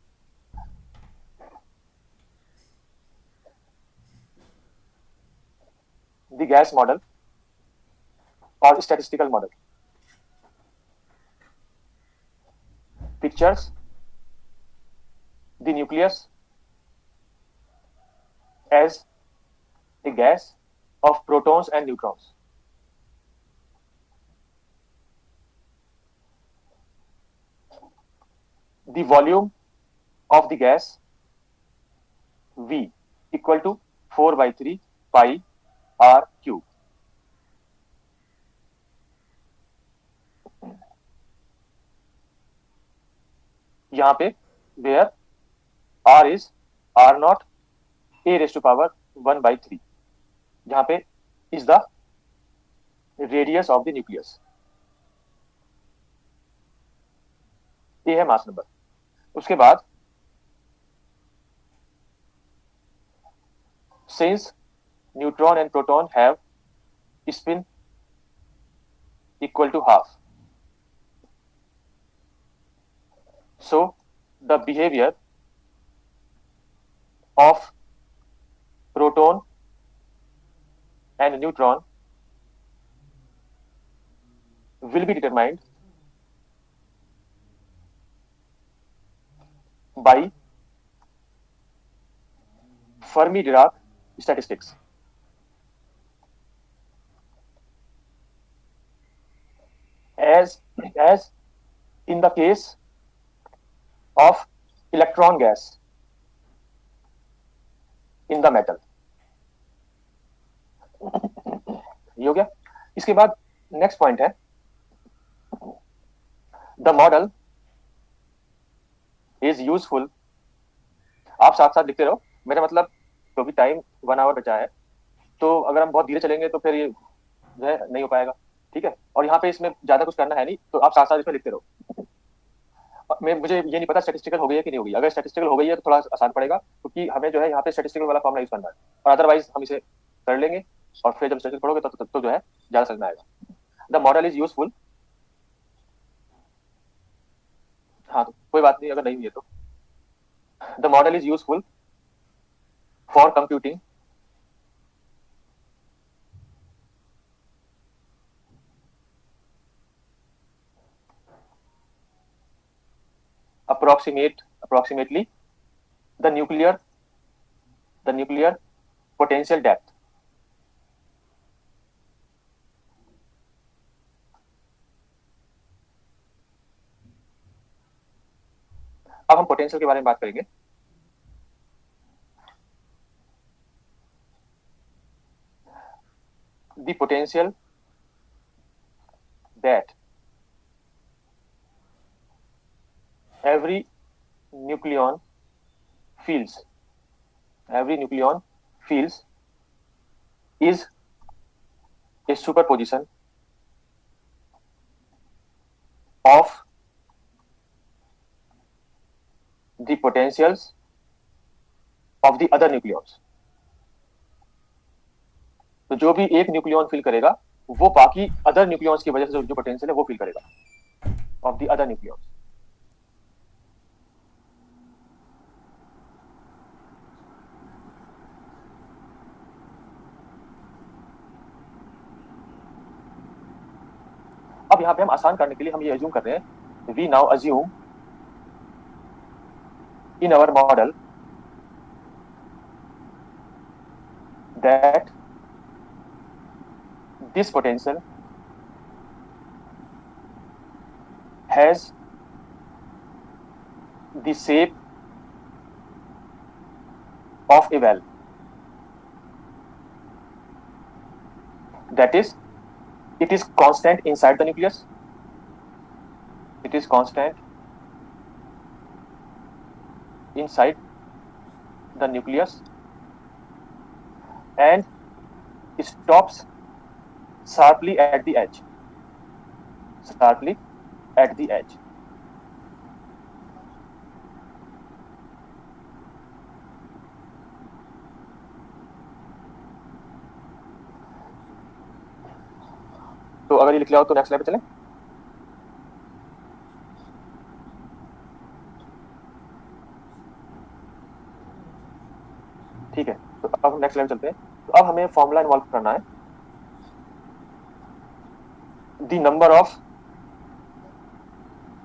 the gas model और statistical model pictures the nucleus as a gas of protons and neutrons. The volume of the gas V equal to 4/3 pi r cube. यहाँ पे where R is R naught A raise to power 1/3, जहाँ पे is the radius of the nucleus. ये है mass number. उसके बाद since neutron and proton have spin equal to half, so the behavior of proton and neutron will be determined by Fermi-Dirac statistics. As in the case of electron gas in the metal. ये हो गया। इसके बाद next point है the model is useful. आप साथ साथ लिखते रहो, मेरा मतलब क्योंकि टाइम 1 आवर बचा है, तो अगर हम बहुत धीरे चलेंगे तो फिर ये जो है नहीं हो पाएगा, ठीक है। और यहाँ पे इसमें ज्यादा कुछ करना है नहीं, तो आप साथ साथ इसमें लिखते रहो। मुझे ये नहीं पता स्टैटिस्टिकल हो गई है कि नहीं होगी। अगर स्टैटिस्टिकल हो गई है तो थोड़ा आसान पड़ेगा, क्योंकि हमें जो है यहाँ पे स्टैटिस्टिकल वाला फॉर्मूला यूज करना है, और अदरवाइज हम इसे कर लेंगे और फिर जब स्टैटिस्टिकल पढ़ोगे तो जो है ज्यादा समझ में आएगा। The model is useful. हाँ तो कोई बात नहीं अगर नहीं हुई है तो। The model is useful for computing approximately the nuclear potential depth। अब हम पोटेंशियल के बारे में बात करेंगे। The potential that every nucleon feels is a superposition of the potentials of the other nucleons। तो जो भी एक न्यूक्लियन फील करेगा वो बाकी अदर न्यूक्लियंस की वजह से जो पोटेंशियल है वो फील करेगा ऑफ द अदर न्यूक्लियंस। अब यहाँ पे हम आसान करने के लिए हम ये अज्यूम कर रहे हैं, we now assume in our model that this potential has the shape of a valve, that is it is constant inside the nucleus, it is constant inside the nucleus and stops sharply at the edge, तो अगर ये लिख लिया हो तो next slide पे चलें। ठीक है, तो अब नेक्स्ट स्लाइड चलते हैं। तो अब हमें फॉर्मूला इन्वॉल्व करना है, the number of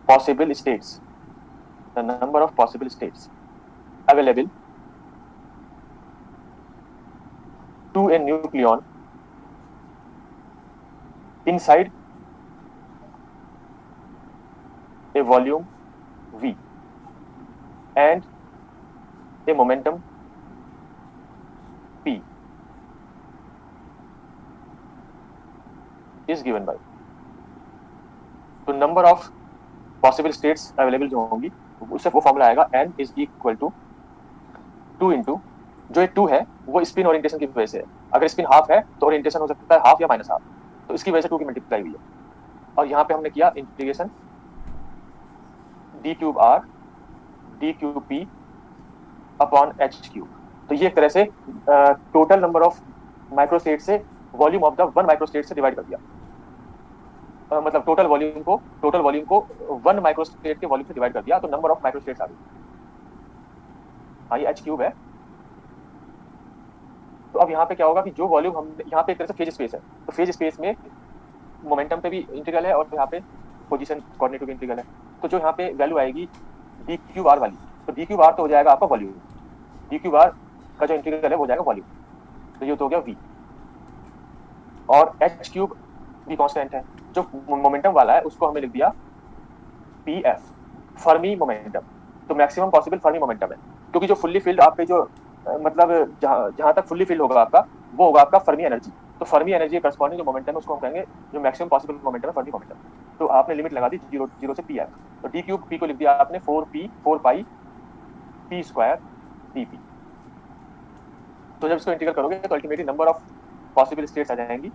possible states available to a nucleon inside a volume V and a momentum P is given by। तो number of possible states available जो होंगी उससे वो फॉर्मूला आएगा n is equal to 2 into, जो ये 2 है वो स्पिन ओरिएंटेशन की वजह से है। अगर स्पिन हाफ है तो ओरिएंटेशन हो सकता है हाफ या माइनस हाफ, तो इसकी वजह से 2 की मल्टीप्लाई हुई है। और यहाँ पे हमने किया integration D cube R D cube P upon H cube. तो ये एक तरह से टोटल नंबर ऑफ माइक्रोस्टेट से volume of the one microstate से डिवाइड कर दिया। मतलब टोटल वॉल्यूम को वन माइक्रोस्टेट के वॉल्यूम से डिवाइड कर दिया, तो नंबर ऑफ माइक्रोस्टेट्स आ गई। हाँ, ये एच क्यूब है। तो अब यहाँ पे क्या होगा कि जो वॉल्यूम हम यहाँ पे एक तरह से फेज स्पेस है, तो फेज स्पेस में मोमेंटम पे भी इंटीग्रल है और यहाँ पे पोजीशन कोऑर्डिनेट भी इंटीग्रल है। तो जो यहाँ पे वैल्यू आएगी डी क्यूब आर वाली, तो डी क्यूब आर तो हो जाएगा आपका वॉल्यूम, डी क्यूब आर का जो इंटीग्रल है वो हो जाएगा वॉल्यूम, तो ये तो हो गया वी। और एच क्यूब भी कांस्टेंट है। जो मोमेंटम वाला है उसको हमने लिख दिया पी एफ, फर्मी मोमेंटम। तो मैक्सिमम पॉसिबल फर्मी मोमेंटम है, क्योंकि जो फुल्ली फिल्ड आपके जो मतलब जहां तक फुल्ली फिल्ड होगा आपका, वो होगा आपका फर्मी एनर्जी। तो फर्मी एनर्जी करस्पॉन्डिंग जो मोमेंटम है उसको हम कहेंगे जो मैक्सिमम पॉसिबल मोमेंटम है, फर्मी मोमेंटम। तो आपने लिमिट लगा दी जीरो से पी एफ। तो डी क्यूब पी को लिख दिया आपने 4 pi p square d p. तो जब इसको इंटीग्रल करोगे तो ultimately number of possible states आ जाएंगी।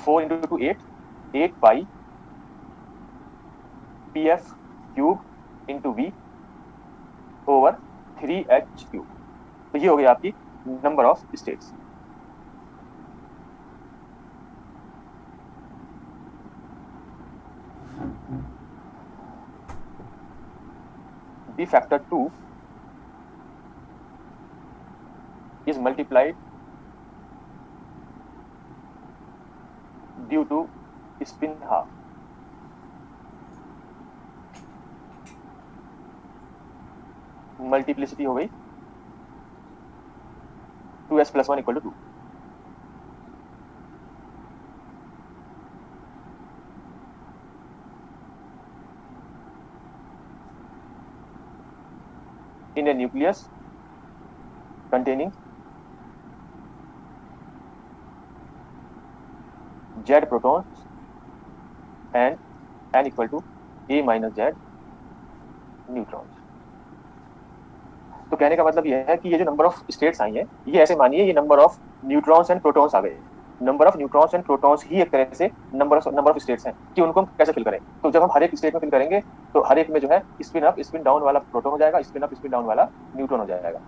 Four into two eight pi p F cube into v over 3h cube. तो ये हो गई आपकी number of states. B factor 2 is multiplied due to spin half. Multiplicity हो गई 2s plus 1 equal to 2। In a nucleus containing Z protons and n equal to a minus z neutrons. तो कहने का मतलब यह है कि ये जो नंबर ऑफ स्टेट्स आई हैं, ये ऐसे मानिए ये number of neutrons and protons आ गए। Number of neutrons and protons ही एक तरह से नंबर ऑफ स्टेट्स हैं कि उनको हम कैसे फिल करें। तो जब हम हर एक स्टेट में फिल करेंगे तो हर एक में जो है स्पिन अप स्पिन डाउन वाला प्रोटॉन हो जाएगा, स्पिन अप स्पिन डाउन वाला न्यूट्रॉन हो जाएगा।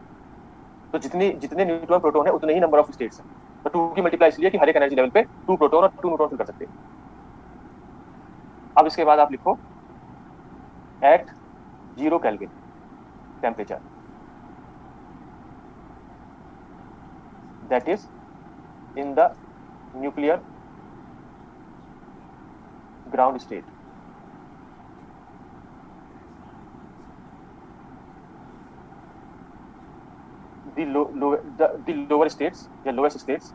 तो जितने जितने न्यूट्रॉन प्रोटॉन है उतने ही नंबर ऑफ स्टेट्स हैं। तो 2 की मल्टीप्लाई इसलिए कि हर एक एनर्जी लेवल पे 2 प्रोटॉन और 2 न्यूट्रॉन फिल कर सकते हैं। अब इसके बाद आप लिखो at 0 kelvin temperature, that is in the nuclear ground state. The lower states, the lowest states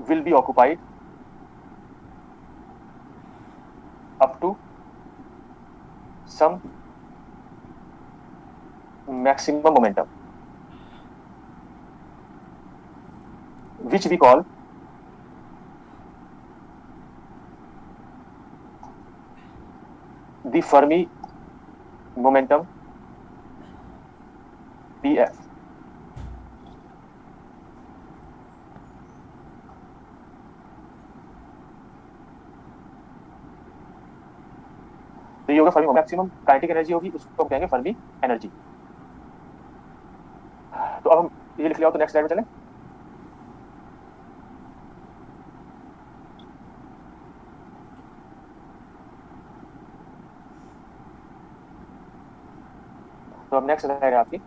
will be occupied up to some maximum momentum, which we call the Fermi momentum Pf। तो ये होगा Fermi maximum kinetic energy होगी, उसको हम कहेंगे Fermi energy. तो अब हम ये लिख लिया हो तो नेक्स्ट स्लाइड में चलें। तो अब नेक्स्ट स्लाइड है आपकी।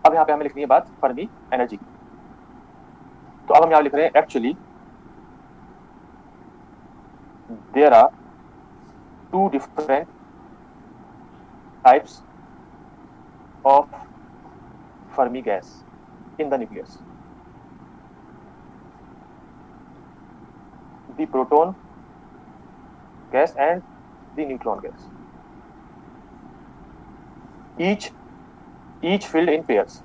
अब यहाँ पे हमें लिखनी है बात फर्मी एनर्जी की। तो अब हम यहाँ लिख रहे हैं actually there are 2 different types of Fermi gas in the nucleus. The proton gas and the neutron gas. Each filled in pairs.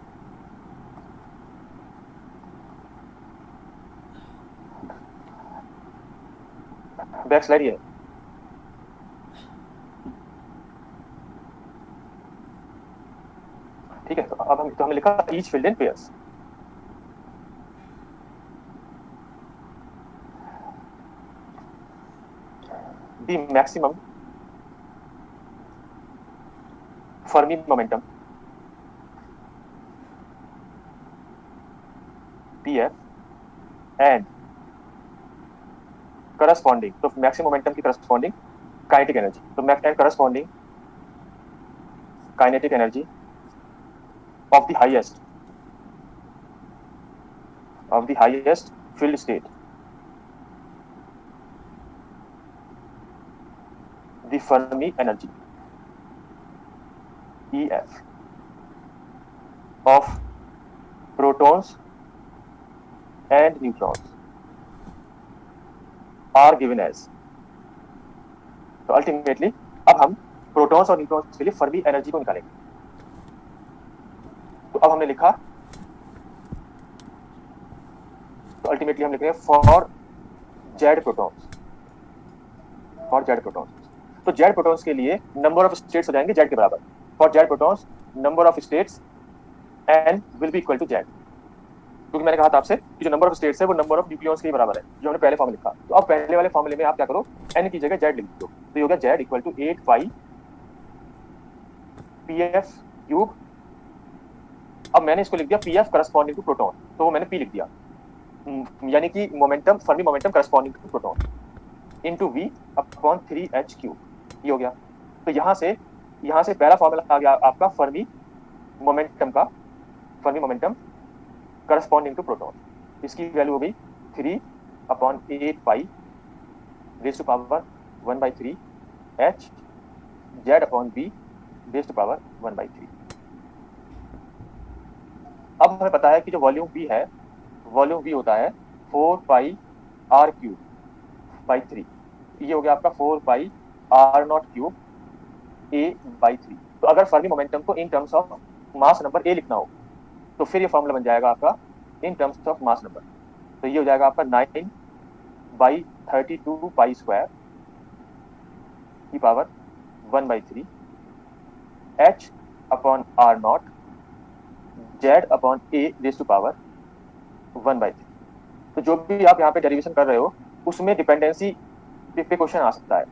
Back slide ये है, ठीक है। तो अब हमने लिखा each field in pairs. The maximum Fermi momentum PF and corresponding, तो maximum momentum की करस्पॉन्डिंग काइनेटिक एनर्जी, तो and corresponding kinetic energy of the highest field state, the Fermi energy EF of protons and neutrons are given as, तो ultimately अब हम protons और neutrons के लिए Fermi energy को निकालेंगे। तो अब हमने लिखा, तो अल्टीमेटली हम लिख रहे हैं for Z protons, for Z protons, तो जेड प्रोटॉन्स के लिए नंबर ऑफ स्टेट्स हो जाएंगे जेड के बराबर। For Z protons number of states N will be equal to Z, क्योंकि मैंने कहा था आपसे कि जो नंबर ऑफ स्टेट्स है वो नंबर ऑफ न्यूक्लियॉन्स के बराबर है, जो हमने पहले फॉर्मूला लिखा। तो अब पहले वाले फॉर्मूले में आप क्या करो, एन की जगह जेड लिख दो, तो ये हो गया Z equal to 8 pi PF cube. अब मैंने इसको लिख दिया पीएफ करस्पॉन्डिंग टू प्रोटॉन, तो वो मैंने पी लिख दिया, यानी कि momentum, Fermi momentum corresponding to proton into V upon 3h cube, ये हो गया। तो यहाँ से पहला फॉर्मूला आ गया आपका फर्मी मोमेंटम का, Fermi momentum corresponding to proton, इसकी वैल्यू हो गई 3/8 pi raise to power 1/3 h z upon b raise to power 1/3। अब हमें पता है कि जो वॉल्यूम v है, वॉल्यूम v होता है 4 पाई r क्यूब बाई 3, ये हो गया आपका 4 pi r naught cube a/3। तो अगर फर्मी मोमेंटम को इन terms of mass number a लिखना हो तो फिर ये फॉर्मूला बन जाएगा आपका in terms of mass number, तो ये हो जाएगा आपका 9/32 पाई स्क्वायर की power 1/3 h upon r naught z upon a raise to power 1/3। तो जो भी आप यहाँ पे डेरिवेशन कर रहे हो उसमें डिपेंडेंसी पे क्वेश्चन आ सकता है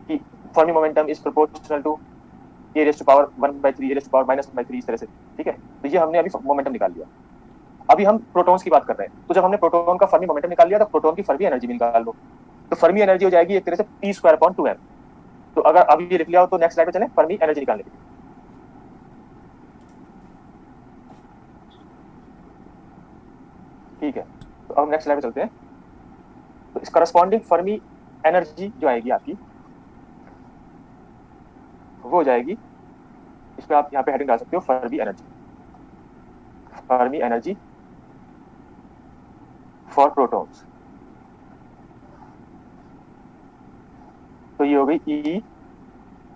कि Fermi momentum is proportional to a raise to power 1/3 a raise to power -1/3, इस तरह से, ठीक है। तो ये हमने अभी मोमेंटम निकाल लिया। अभी हम प्रोटॉन्स की बात कर रहे हैं, तो जब हमने प्रोटॉन का फर्मी मोमेंटम निकाल लिया तो प्रोटॉन की फर्मी एनर्जी भी निकाल लो, तो फर्मी एनर्जी हो जाएगी एक तरह से p²/2m। तो अगर अभी ये लिख लिया हो तो नेक्स्ट स्लाइड पे चलें फर्मी एनर्जी निकालने के लिए। ठीक है, तो अब नेक्स्ट स्लाइड पे चलते हैं। तो इस करस्पॉन्डिंग फर्मी एनर्जी जो आएगी आपकी वो हो जाएगी, इस पे आप यहाँ पे हेडिंग डाल सकते हो Fermi energy, Fermi energy for protons. तो ये हो गई E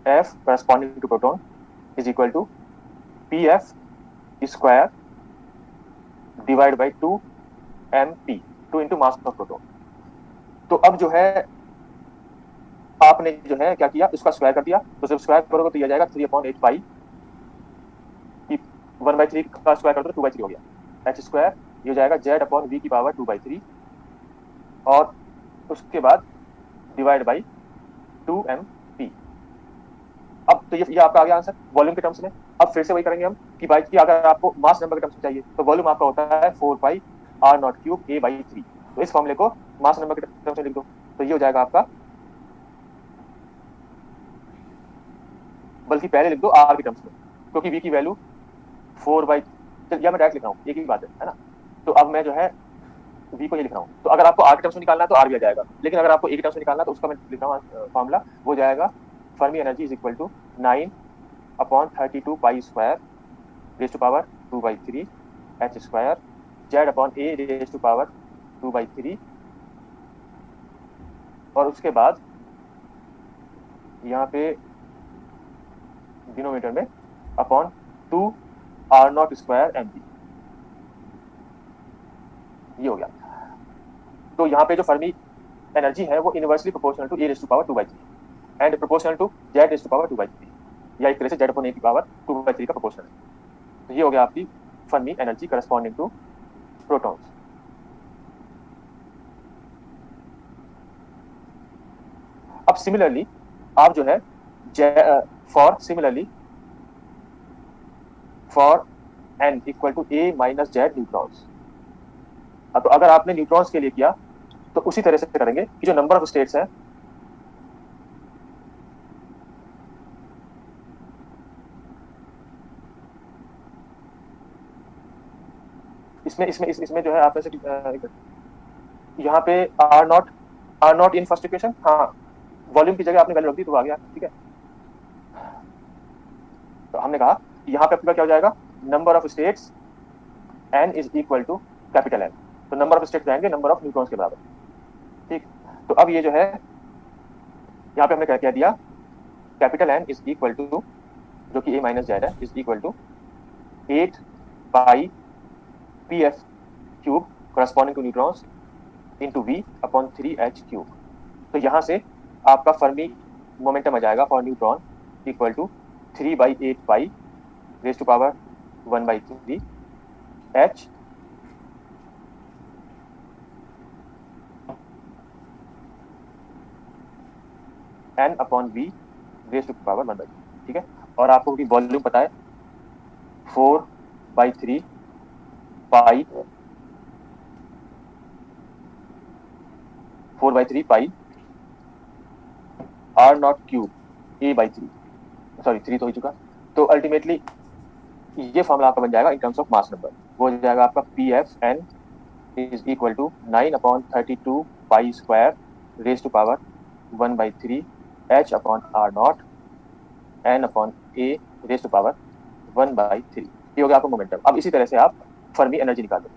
F corresponding to proton is equal to P F square divide by 2mp, 2 into mass of proton. तो अब जो है आपने जो है क्या किया, इसका स्क्वायर कर दिया, तो जब स्क्वायर करोगे तो यह जाएगा 3/8 पाई, 1/3 का स्क्वायर कर दो 2/3 हो गया, h स्क्वायर ये हो जाएगा z अपॉन v की पावर 2/3 और उसके बाद डिवाइड बाई 2mp। अब तो ये आपका आ गया आंसर वॉल्यूम के टर्म्स में। अब फिर से वही करेंगे हम कि भाई कि अगर आपको मास नंबर के टर्म्स में चाहिए तो वॉल्यूम आपका होता है 4 pi r naught cube a/3, तो इस फॉर्मूले को मास नंबर के टर्म्स में लिख दो, तो ये हो जाएगा आपका, बल्कि पहले लिख दो r के टर्म्स में, क्योंकि v की वैल्यू 4 या मैं डायरेक्ट लिख रहा हूँ, एक ही बात है ना। तो अब मैं जो है v को ये लिख रहा हूँ, तो अगर आपको r के टर्म्स में निकालना है तो r भी आ जाएगा, लेकिन अगर आपको a के टर्म्स में निकालना है तो उसका मैं लिख रहा हूँ फॉर्मूला, वो जाएगा Fermi energy is equal to 9/32 pi square raise to power 2/3 h square z upon a raise to power 2/3 और उसके बाद यहाँ पे डिनोमिनेटर में अपॉन 2r0 स्क्वायर mp, ये हो गया। तो यहाँ पे जो फर्मी एनर्जी है वो inversely proportional to A raise to power 2/3 and proportional to Z raise to power 2/3, या एक तरह से जेड अपॉन ए की पावर 2/3 का प्रोपोर्शनल है। तो ये हो गया आपकी Fermi energy corresponding to protons. अब सिमिलरली आप जो है for n equal to a minus Z neutrons, तो अगर आपने न्यूट्रॉन्स के लिए किया तो उसी तरह से करेंगे कि जो नंबर ऑफ स्टेट्स है इसमें जो है आप ऐसे यहाँ पे R naught in first equation, हाँ वॉल्यूम की जगह आपने वैल्यू रख दी तो आ गया, ठीक है। तो हमने कहा यहाँ पे आपका क्या हो जाएगा, number of states n is equal to capital N, तो नंबर ऑफ स्टेट्स जाएंगे नंबर ऑफ न्यूट्रॉन्स के बराबर, ठीक। तो अब ये जो है यहाँ पे हमने क्या दिया, capital N is equal to जो कि a माइनस जेड है is equal to 8 pi pf cube corresponding to neutrons into v upon 3h cube. तो यहाँ से आपका फर्मी मोमेंटम आ जाएगा for neutron equal to 3/8 pi raise to power 1/3 h n upon v raise to power 1/3, ठीक है। और आपको की वॉल्यूम पता है 4/3 पाई 4/3 पाई r naught cube a/3, sorry 3 तो हो चुका। तो अल्टीमेटली ये फॉर्मूला आपका बन जाएगा in terms of mass number, वो हो जाएगा आपका PFN is equal to 9/32 pi square raise to power 1/3 h upon r naught n upon a raise to power 1/3। ये हो गया आपका मोमेंटम। अब इसी तरह से आप फर्मी एनर्जी निकाल दो।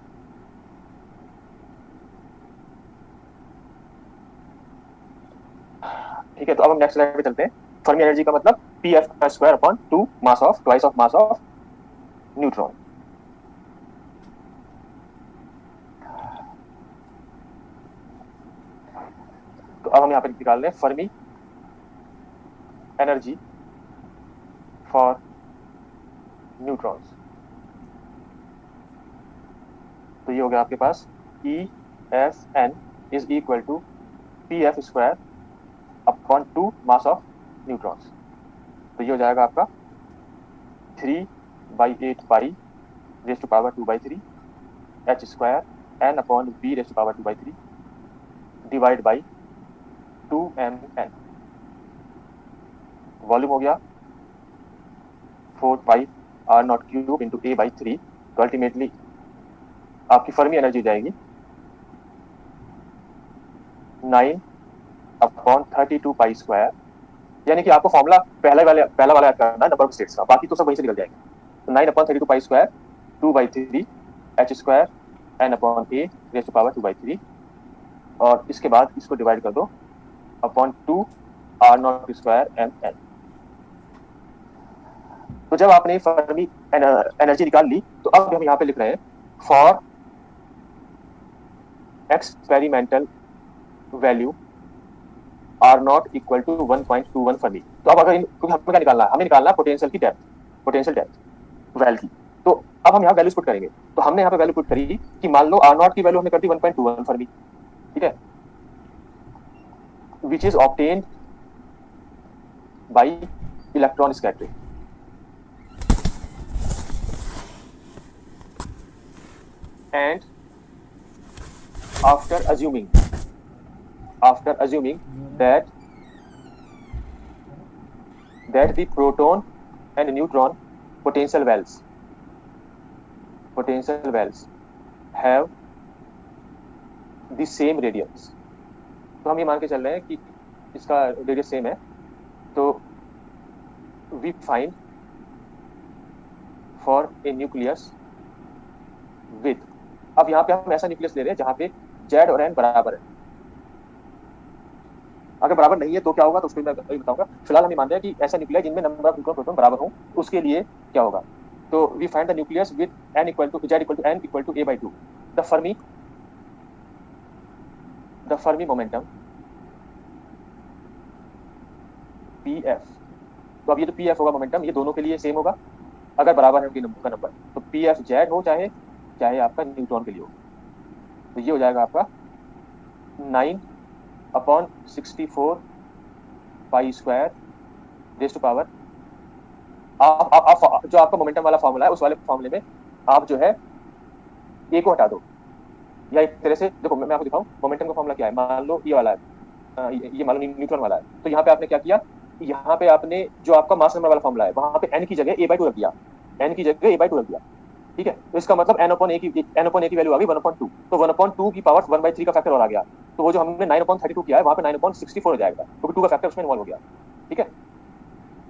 ठीक है, तो अब हम नेक्स्ट स्लाइड पे चलते हैं। फर्मी एनर्जी का मतलब Pf square upon 2 mass of twice of mass of neutron. तो अब हम यहाँ पे निकाल रहे हैं फर्मी एनर्जी फॉर न्यूट्रॉन्स। तो ये हो गया आपके पास EFN is equal to Pf square upon 2 mass of neutrons. तो ये हो जाएगा आपका 3/8 pi raise to power 2/3 h square n upon v raise to power 2/3 divide by 2mn। Volume हो गया 4 pi r naught cube into a/3। तो ultimately आपकी Fermi energy जाएगी 9/32 पाई स्क्वायर, यानी कि आपको फॉर्मूला पहला वाला याद करना है नंबर ऑफ स्टेट्स का, बाकी तो सब वहीं से निकल जाएंगे। तो 9/32 pi square 2/3 h square n upon a raise to power 2/3, और इसके बाद इसको डिवाइड कर दो upon 2 r naught square mn। तो जब आपने फर्मी एनर्जी निकाल ली तो अब हम यहाँ पे लिख रहे हैं for experimental value R naught equal to 1.21 Fermi. तो अब अगर क्योंकि हमें क्या निकालना है, हमें निकालना है पोटेंशियल की डेप्थ, पोटेंशियल डेप्थ वैल्यू की। तो अब हम यहाँ वैल्यूज पुट करेंगे। तो हमने यहाँ पे वैल्यू पुट करी कि मान लो आर नॉट की वैल्यू हमने कर दी 1.21 फर्मी, ठीक है, which is obtained by electron scattering. And after assuming that the proton and neutron potential wells have the same radius। तो हम ये मान के चल रहे हैं कि इसका रेडियस सेम है। तो we find for a nucleus with, अब यहाँ पे हम ऐसा न्यूक्लियस ले रहे हैं जहाँ पे Z और N बराबर है। अगर बराबर नहीं है तो क्या होगा, तो उसको मैं बताऊंगा। फिलहाल हम ये मानते हैं कि ऐसा न्यूक्लियस जिनमें नंबर ऑफ न्यूट्रॉन प्रोटॉन बराबर हो, उसके लिए क्या होगा। तो we find the nucleus with Z equal to N equal to a/2। The Fermi momentum P F. तो अब ये जो पी एफ होगा मोमेंटम, ये दोनों के लिए सेम होगा अगर बराबर है उनके नंबर का नंबर। तो पी एफ जेड हो चाहे चाहे आपका न्यूट्रॉन के लिए हो, तो ये हो जाएगा आपका 9/64 pi square raise to power. आप जो आपका मोमेंटम वाला फॉर्मूला है उस वाले फॉर्मूले में आप जो है ए को हटा दो, या एक तरह से देखो मैं आपको दिखाऊं मोमेंटम का फॉर्मूला क्या है। मान लो ये वाला है, ये मान लो न्यूट्रॉन वाला है, तो यहाँ पे आपने क्या किया, यहाँ पे आपने जो आपका मास नंबर वाला फॉर्मूला है वहां पे n की जगह a/2 रख दिया, n की जगह a/2 रख दिया। ठीक है, तो इसका मतलब n/a की वैल्यू आ गई 1/2, तो 1/2 की पावर 1/3 का फैक्टर और आ गया, तो वो जो हमने 9/32 किया है वहां पे 9/64 हो जाएगा, क्योंकि 2 का फैक्टर उसमें इन्वॉल्व हो गया। ठीक है,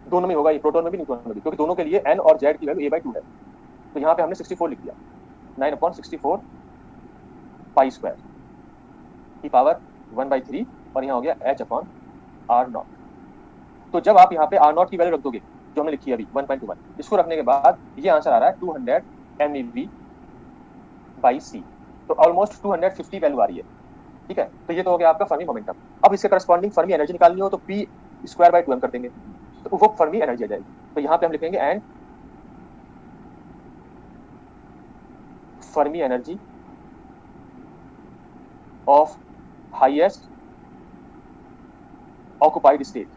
दोनों में होगा ये, प्रोटॉन में भी न्यूट्रॉन में भी, क्योंकि दोनों के लिए n और z की वैल्यू a/2 है। तो यहाँ पे हमने 64 लिख दिया, 9/64 पाई स्क्वायर की पावर 1/3, और यहाँ हो गया h/r0। तो जब आप यहाँ पे r0 की वैल्यू रख दोगे जो हमने लिखी है अभी 1.21, इसको रखने के बाद ये आंसर आ रहा है 200 MeV/c, तो ऑलमोस्ट 250 वैल्यू आ रही है। ठीक है, तो ये तो हो गया आपका फर्मी मोमेंटम। अब इसके करस्पॉन्डिंग फर्मी एनर्जी निकालनी हो तो p² 2m कर देंगे, तो वो फर्मी एनर्जी आ जाएगी। तो यहाँ पे हम लिखेंगे and Fermi energy of highest occupied state,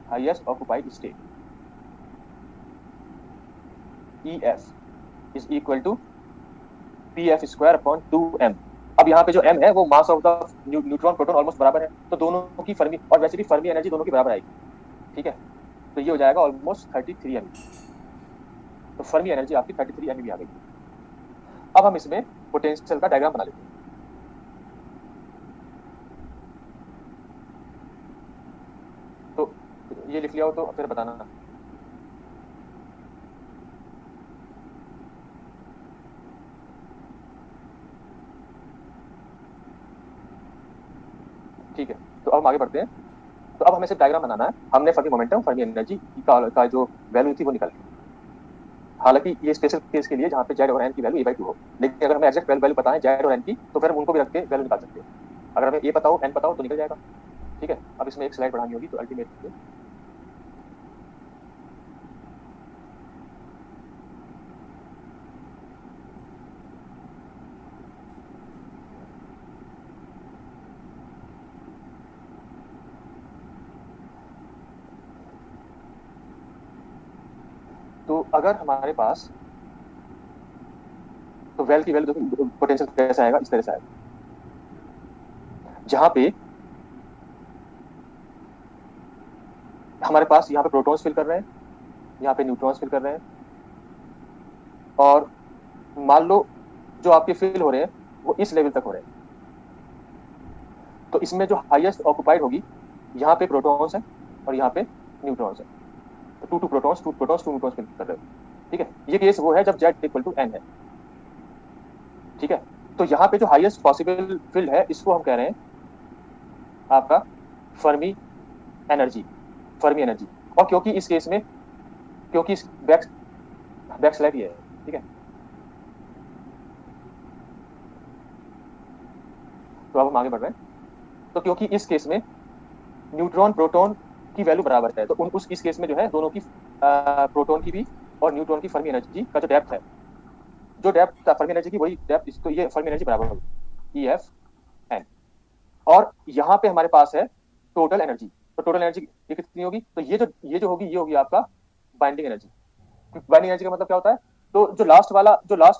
highest occupied state EF is equal to pF²/2m। अब यहाँ पे जो m है वो mass of the neutron proton almost बराबर है, तो दोनों की फर्मी, और वैसे भी फर्मी एनर्जी दोनों की बराबर आएगी। ठीक है, तो ये हो जाएगा ऑलमोस्ट 33 MeV। तो फर्मी एनर्जी आपकी 33 MeV आ गई। अब हम इसमें पोटेंशियल का डायग्राम बना लेते हैं। तो ये लिख लिया हो तो फिर बताना। ठीक है, तो अब हम आगे बढ़ते हैं। तो अब हमें सिर्फ डायग्राम बनाना है, हमने फर्मी मोमेंटम फर्मी एनर्जी का जो वैल्यू थी वो निकाल ली। हालांकि ये स्पेशल केस के लिए जहाँ पे जेड और एन की वैल्यू a/2 हो, लेकिन अगर हमें एग्जैक्ट वैल्यू पता है जेड और एन की, तो फिर हम उनको भी रख के वैल्यू निकाल सकते हैं। अगर हमें ए पता हो एन पता हो तो निकल जाएगा। ठीक है, अब इसमें एक स्लाइड बढ़ानी होगी, तो अल्टीमेटली तो अगर हमारे पास, तो वेल की वैल्यू देखो पोटेंशियल कैसे आएगा, इस तरह से आएगा, जहां पे हमारे पास यहाँ पे प्रोटॉन्स फिल कर रहे हैं, यहाँ पे न्यूट्रॉन्स फिल कर रहे हैं, और मान लो जो आपके फिल हो रहे हैं वो इस लेवल तक हो रहे हैं, तो इसमें जो हाईएस्ट ऑक्युपाइड होगी यहाँ पे प्रोटॉन्स है और यहाँ पे न्यूट्रॉन्स है, तो two protons two neutrons fill कर रहे हो। ठीक है, ये केस वो है जब जेड इक्वल टू एन है। ठीक है, तो यहाँ पे जो हाईएस्ट पॉसिबल फील्ड है इसको हम कह रहे हैं आपका फर्मी एनर्जी, फर्मी एनर्जी। और क्योंकि इस केस में, क्योंकि इस बैक स्लाइड ये है, ठीक है, तो अब हम आगे बढ़ रहे हैं। तो क्योंकि इस केस में न्यूट्रॉन प्रोटॉन की वैल्यू बराबर है, तो इस केस में जो है दोनों की प्रोटॉन की भी और न्यूट्रॉन की फर्मी एनर्जी का जो डेप्थ है, जो डेप्थ फर्मी एनर्जी की वही डेप्थ, तो ये फर्मी एनर्जी बराबर होगी EF/n। और यहाँ पे हमारे पास है टोटल एनर्जी, तो टोटल एनर्जी ये कितनी होगी, तो ये जो होगी ये होगी आपका बाइंडिंग एनर्जी। बाइंडिंग एनर्जी का मतलब क्या होता है, तो जो लास्ट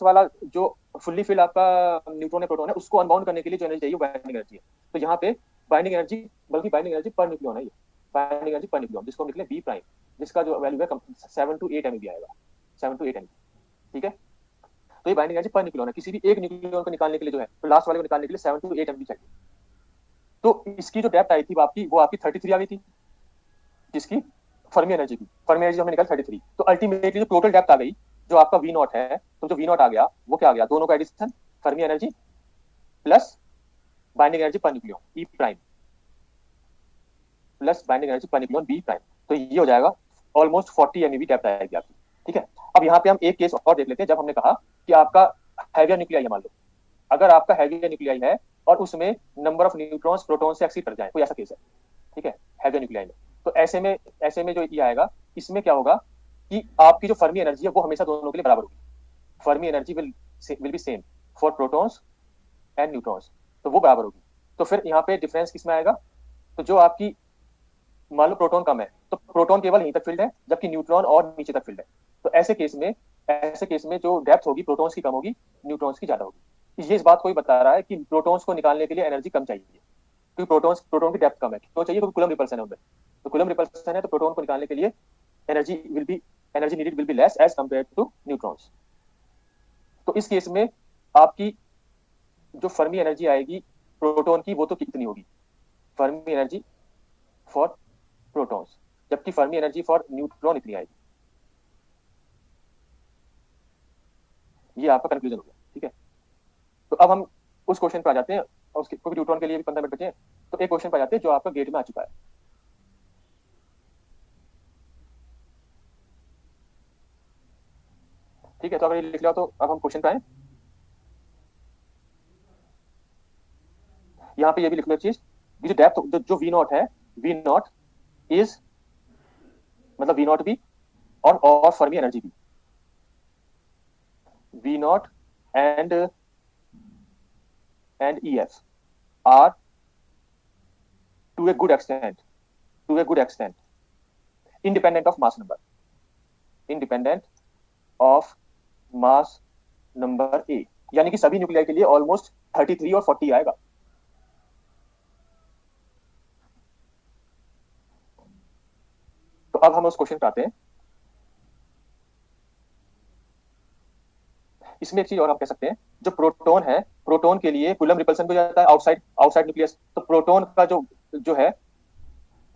वाला जो फुल्ली फिल आपका न्यूट्रॉन या प्रोटॉन है उसको अनबाउंड करने के लिए जो एनर्जी चाहिए बाइंडिंग एनर्जी है। तो यहाँ पे बाइंडिंग एनर्जी, बल्कि बाइंडिंग एनर्जी पर न्यूक्लियन है, ये बाइंडिंग एनर्जी पर न्यूक्लियन, जिसको हम निकले B प्राइम, जिसका जो वैल्यू है 7 to 8 MeV आएगा, 7 to 8 MeV। ठीक है, तो ये बाइंडिंग एनर्जी पर न्यूक्लियन है, किसी भी एक न्यूक्लियन को निकालने के लिए जो है, तो लास्ट वाले को निकालने के लिए 7 to 8 MeV चाहिए। तो इसकी जो डेप्थ आई थी आपकी, वो आपकी 33 आ गई थी, जिसकी फर्मी एनर्जी की, फर्मी एनर्जी हमने निकाली 33। तो अल्टीमेटली जो टोटल डेप्थ आ गई जो आपका V0 है, तो जो V0 आ गया वो क्या आ गया, दोनों का addition Fermi energy plus binding energy per nucleon E prime plus binding energy per nucleon B prime, तो ये हो जाएगा ऑलमोस्ट 40 MeV डेप्थ आएगी आपकी। ठीक है, अब यहाँ पे हम एक केस और देख लेते हैं, जब हमने कहा कि आपका हैवियर न्यूक्लियाई है, मान लो अगर आपका हैवियर न्यूक्लियाई है और उसमें नंबर ऑफ न्यूट्रॉन्स प्रोटॉन से एक्सीड कर जाए, कोई ऐसा केस है, ठीक है, हैवियर न्यूक्लियाई में, तो ऐसे में जो ये आएगा, इसमें क्या होगा कि आपकी जो फर्मी एनर्जी है वो हमेशा दोनों के लिए बराबर होगी। Fermi energy will B same for protons and neutrons, तो वो बराबर होगी। तो फिर यहाँ पे डिफरेंस किसमें आएगा, तो जो आपकी, मान लो प्रोटॉन कम है तो प्रोटॉन केवल यहीं तक फील्ड है, जबकि न्यूट्रॉन और नीचे तक फील्ड है। तो ऐसे केस में जो डेप्थ होगी प्रोटॉन्स की कम होगी, न्यूट्रॉन्स की ज्यादा होगी। ये इस बात को ही बता रहा है कि प्रोटॉन्स को निकालने के लिए एनर्जी कम चाहिए, क्योंकि प्रोटॉन की डेप्थ कम है। क्यों चाहिए, क्योंकि कूलम रिपल्सन है उनमें। तो कूलम रिपल्सन है तो प्रोटॉन को निकालने के लिए energy will be energy needed will be less as compare to neutrons. तो इस केस में आपकी जो फर्मी एनर्जी आएगी प्रोटॉन की, वो तो कितनी होगी, फर्मी एनर्जी फॉर प्रोटॉन्स, जबकि फर्मी एनर्जी फॉर न्यूट्रॉन इतनी आएगी। ये आपका कंक्लूजन हो गया, ठीक है। तो अब हम उस क्वेश्चन पर आ जाते हैं, और उसके क्योंकि न्यूट्रॉन के लिए भी 15 मिनट बचे हैं, तो एक क्वेश्चन पर आ जाते हैं जो आपका गेट में आ चुका है। ठीक है, तो अगर ये लिख लिया तो अब हम क्वेश्चन पे आए। यहाँ पे ये भी लिख लो एक चीज, जो डेप्थ जो वी नॉट है, वी नॉट इज, मतलब वी नॉट भी और फर्मी एनर्जी भी, V naught and E F are to a good extent independent of mass number, independent of mass number A, यानी कि सभी न्यूक्लियाई के लिए ऑलमोस्ट 33 और 40 आएगा। तो अब हम उस क्वेश्चन पे आते हैं। इसमें एक चीज और हम कह सकते हैं, जो प्रोटॉन है, प्रोटॉन के लिए कूलम रिपल्सन भी हो जाता है आउटसाइड आउटसाइड न्यूक्लियस। तो प्रोटॉन का जो है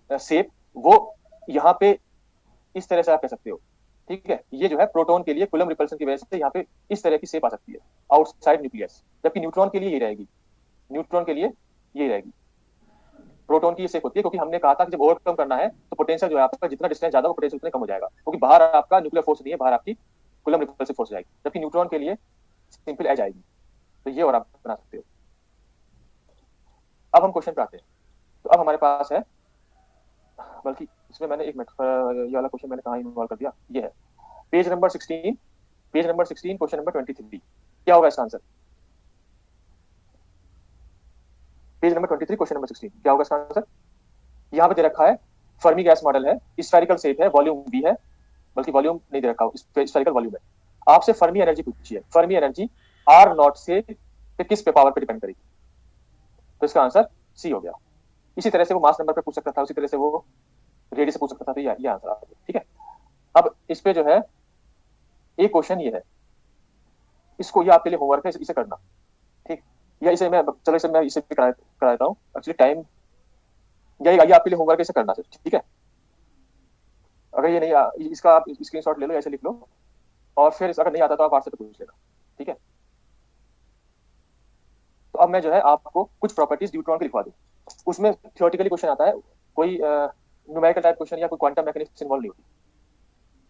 शेप, वो यहाँ पे इस तरह से आप कह सकते हो, ठीक है। ये जो है प्रोटॉन के लिए कूलम रिपल्सन की वजह से यहाँ पे इस तरह की शेप आ सकती है आउटसाइड न्यूक्लियस, जबकि न्यूट्रॉन के लिए ये रहेगी, न्यूट्रॉन के लिए ये रहेगी। प्रोटॉन की ये शेप होती है, क्योंकि हमने कहा था कि जब ओवरकम करना है तो पोटेंशियल जो है आपका, जितना डिस्टेंस ज्यादा हो पोटेंशियल उतना कम हो जाएगा, क्योंकि बाहर आपका न्यूक्लियर फोर्स नहीं है, बाहर आपकी कूलम रिपल्सिव फोर्स जाएगी, जबकि न्यूट्रॉन के लिए सिंपल एज आएगी। तो ये और आप बना सकते हो। अब हम क्वेश्चन पे आते हैं। तो अब हमारे पास है, बल्कि इसमें मैंने एक मिनट, ये वाला क्वेश्चन मैंने कहाँ इन्वॉल्व कर दिया, ये है पेज नंबर 16, क्वेश्चन नंबर 23। क्या होगा इसका answer, page number 23 question number 16, क्या होगा इसका आंसर। यहाँ पे दे रखा है फर्मी गैस मॉडल है, स्फेरिकल शेप है, वॉल्यूम भी है, बल्कि वॉल्यूम नहीं दे रखा हो, स्फेरिकल वॉल्यूम है। आपसे फर्मी एनर्जी पूछी है, फर्मी एनर्जी आर नॉट से किस पे पावर पे डिपेंड करेगी, तो इसका आंसर सी हो गया। इसी तरह से वो मास नंबर पे पूछ सकता था, उसी तरह से वो रेडियस से पूछ सकता था, तो ये आंसर आ गया, ठीक है। अब इस पे जो है एक क्वेश्चन ये है, इसको, ये आपके लिए होमवर्क है, इसे करना, ठीक। या इसे मैं, चलो इसे मैं इसे भी करा देता हूँ, एक्चुअली टाइम, ये आपके लिए होमवर्क है, इसे करना सिर्फ, ठीक है। अगर ये नहीं, इसका आप स्क्रीनशॉट ले लो, ऐसे लिख लो, और फिर अगर नहीं आता तो आप व्हाट्सएप पे पूछ लेना, ठीक है। तो अब मैं जो है आपको कुछ प्रॉपर्टीज न्यूट्रॉन की लिखवा दूं। उसमें थियोरेटिकली क्वेश्चन आता है, कोई न्यूमेरिकल टाइप क्वेश्चन या कोई क्वांटम मैकेनिक्स इन्वॉल्व नहीं होती।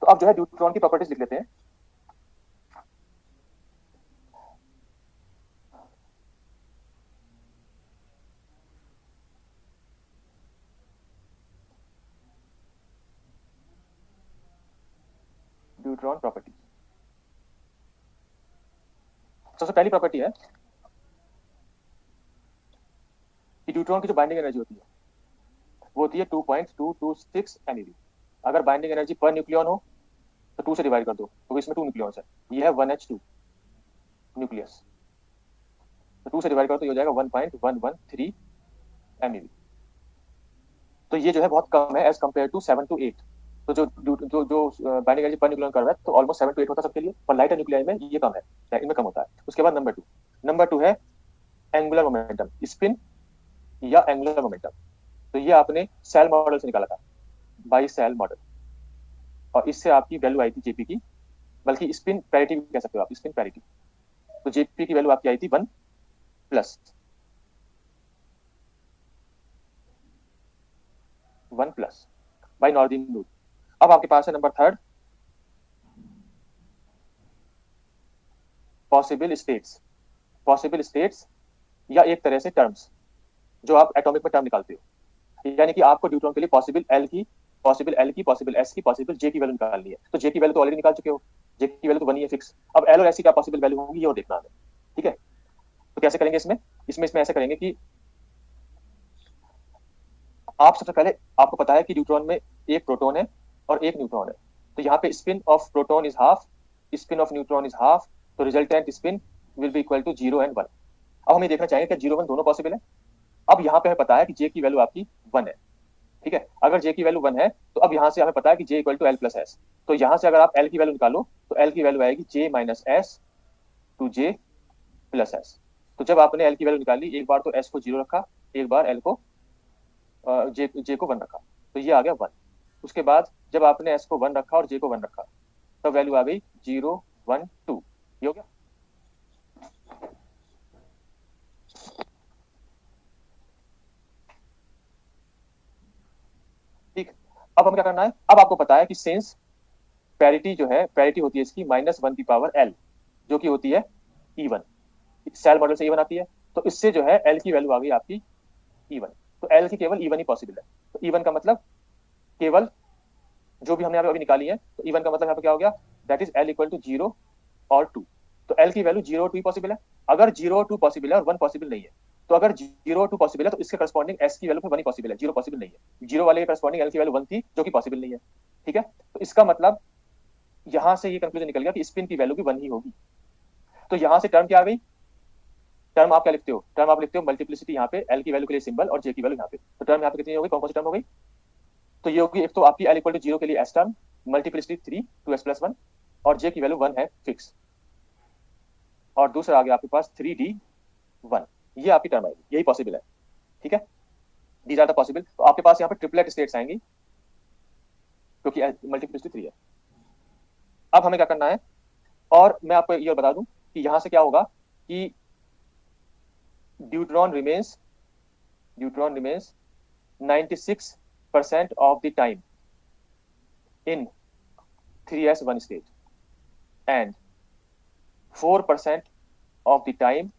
तो अब जो है न्यूट्रॉन की प्रॉपर्टीज लिख लेते हैं। न्यूट्रॉन प्रॉपर्टी, सबसे पहली प्रॉपर्टी है कि न्यूट्रॉन की जो बाइंडिंग एनर्जी होती है वो होती है 2.226 MeV। अगर बाइंडिंग एनर्जी पर न्यूक्लियन हो तो 2 से डिवाइड कर दो, क्योंकि इसमें 2 न्यूक्लियॉन्स है, ये है 1H2 न्यूक्लियस, तो 2 से डिवाइड करो तो ये हो जाएगा 1.113 MeV। तो ये जो है बहुत कम है एज कम्पेयर टू 7 to 8। तो जो जो जो बाइंडिंग एनर्जी पर न्यूक्लियन कर रहा है तो ऑलमोस्ट 7 to 8 होता है सबके लिए, पर लाइटर न्यूक्लियाई में ये कम है, इनमें कम होता है। उसके बाद नंबर टू है एंगुलर मोमेंटम, स्पिन या एंगुलर मोमेंटम। तो ये आपने सेल मॉडल से निकाला था, बाई सेल मॉडल, और इससे आपकी वैल्यू आई थी जेपी की, बल्कि स्पिन पैरिटी भी कह सकते हो आप, स्पिन पैरिटी। तो जेपी की वैल्यू आपकी आई थी 1 प्लस बाई नॉर्दिन रूल। अब आपके पास है नंबर थर्ड, पॉसिबल स्टेट्स या एक तरह से टर्म्स, जो आप एटॉमिक में टर्म निकालते हो। यानी कि आपको न्यूट्रॉन के लिए पॉसिबल एल की, पॉसिबल एल की, पॉसिबल एस की, पॉसिबल जे की वैल्यू निकालनी है। तो जे की वैल्यू तो ऑलरेडी निकाल चुके हो, जे की वैल्यू तो बनी है फिक्स। अब एल और एस की क्या पॉसिबल वैल्यू होंगी ये और देखना हमें। ठीक है, तो कैसे करेंगे इसमें, इसमें ऐसे करेंगे कि आप सबसे पहले, आपको पता है कि न्यूट्रॉन में एक प्रोटॉन है और एक न्यूट्रॉन है, तो यहाँ पे spin of proton is half, spin of neutron is half, तो resultant spin will be equal to 0 और 1। अब हमें देखना चाहिए कि 0 1 दोनों पॉसिबल है। अब यहाँ पे हमें पता है कि जे की वैल्यू आपकी 1 है। ठीक है, अगर जे की वैल्यू 1 है तो अब यहाँ से हमें पता है कि J equal to L plus S. तो यहाँ से अगर आप एल की वैल्यू निकालो तो एल की वैल्यू आएगी J minus S to J plus S. तो जब आपने एल की वैल्यू निकाली, एक बार तो एस को 0 रखा, एक बार एल को जे को 1 रखा, तो ये आ गया 1। उसके बाद जब आपने एस को 1 रखा और जे को 1 रखा, तब वैल्यू आ गई 0 1 2। ये हो गया। ठीक, अब हमें क्या करना है, अब आपको पता है कि सेंस पैरिटी जो है, पैरिटी होती है इसकी -1 की पावर एल, जो कि होती है E1, सेल मॉडल से E1 आती है। तो इससे जो है एल की वैल्यू आ गई आपकी E1। तो एल की केवल E1 ही पॉसिबल है। तो E1 का मतलब केवल जो भी हमने यहाँ पे अभी निकाली है, तो E1 का मतलब यहाँ पे क्या हो गया, that is L equal to 0 और 2। तो एल की वैल्यू 0 और 2 पॉसिबल है। अगर 0 और 2 पॉसिबल है और 1 पॉसिबल नहीं है, तो अगर 0 और 2 पॉसिबल है तो इसके करस्पॉन्डिंग एस की वैल्यू 1 ही पॉसिबल है, 0 पॉसिबल नहीं है। 0 वाले के करस्पॉन्डिंग एल की वैल्यू 1 थी, जो कि पॉसिबल नहीं है। ठीक है, तो इसका मतलब यहाँ से ये कंक्लूजन निकल गया कि स्पिन की वैल्यू भी 1 ही होगी। तो यहाँ से टर्म क्या आ गई, टर्म आप क्या लिखते हो, टर्म आप लिखते हो मल्टीप्लिसिटी यहाँ पे एल की वैल्यू के लिए सिंबल और जे की वैल्यू यहाँ पे। तो टर्म यहाँ पे कितनी हो गई, कौन कौन सी टर्म हो गई, तो ये होगी एक तो आपकी एल इक्वल टू 0 के लिए एस टर्म, मल्टीप्लिसिटी 3 2s+1, और जे की वैल्यू 1 है फिक्स, और दूसरा आ गया आपके पास 3d1। ये आपकी टर्म आएगी, यही पॉसिबल है। ठीक है, दीज आर द पॉसिबल। तो आपके पास यहाँ पे ट्रिपलेट स्टेट्स आएंगी क्योंकि मल्टीप्लिसिटी 3 है। अब हमें क्या करना है, और मैं आपको ये बता दूं कि यहाँ से क्या होगा कि deuteron remains, deuteron remains 96% of the time in 3s1 state and 4% of the time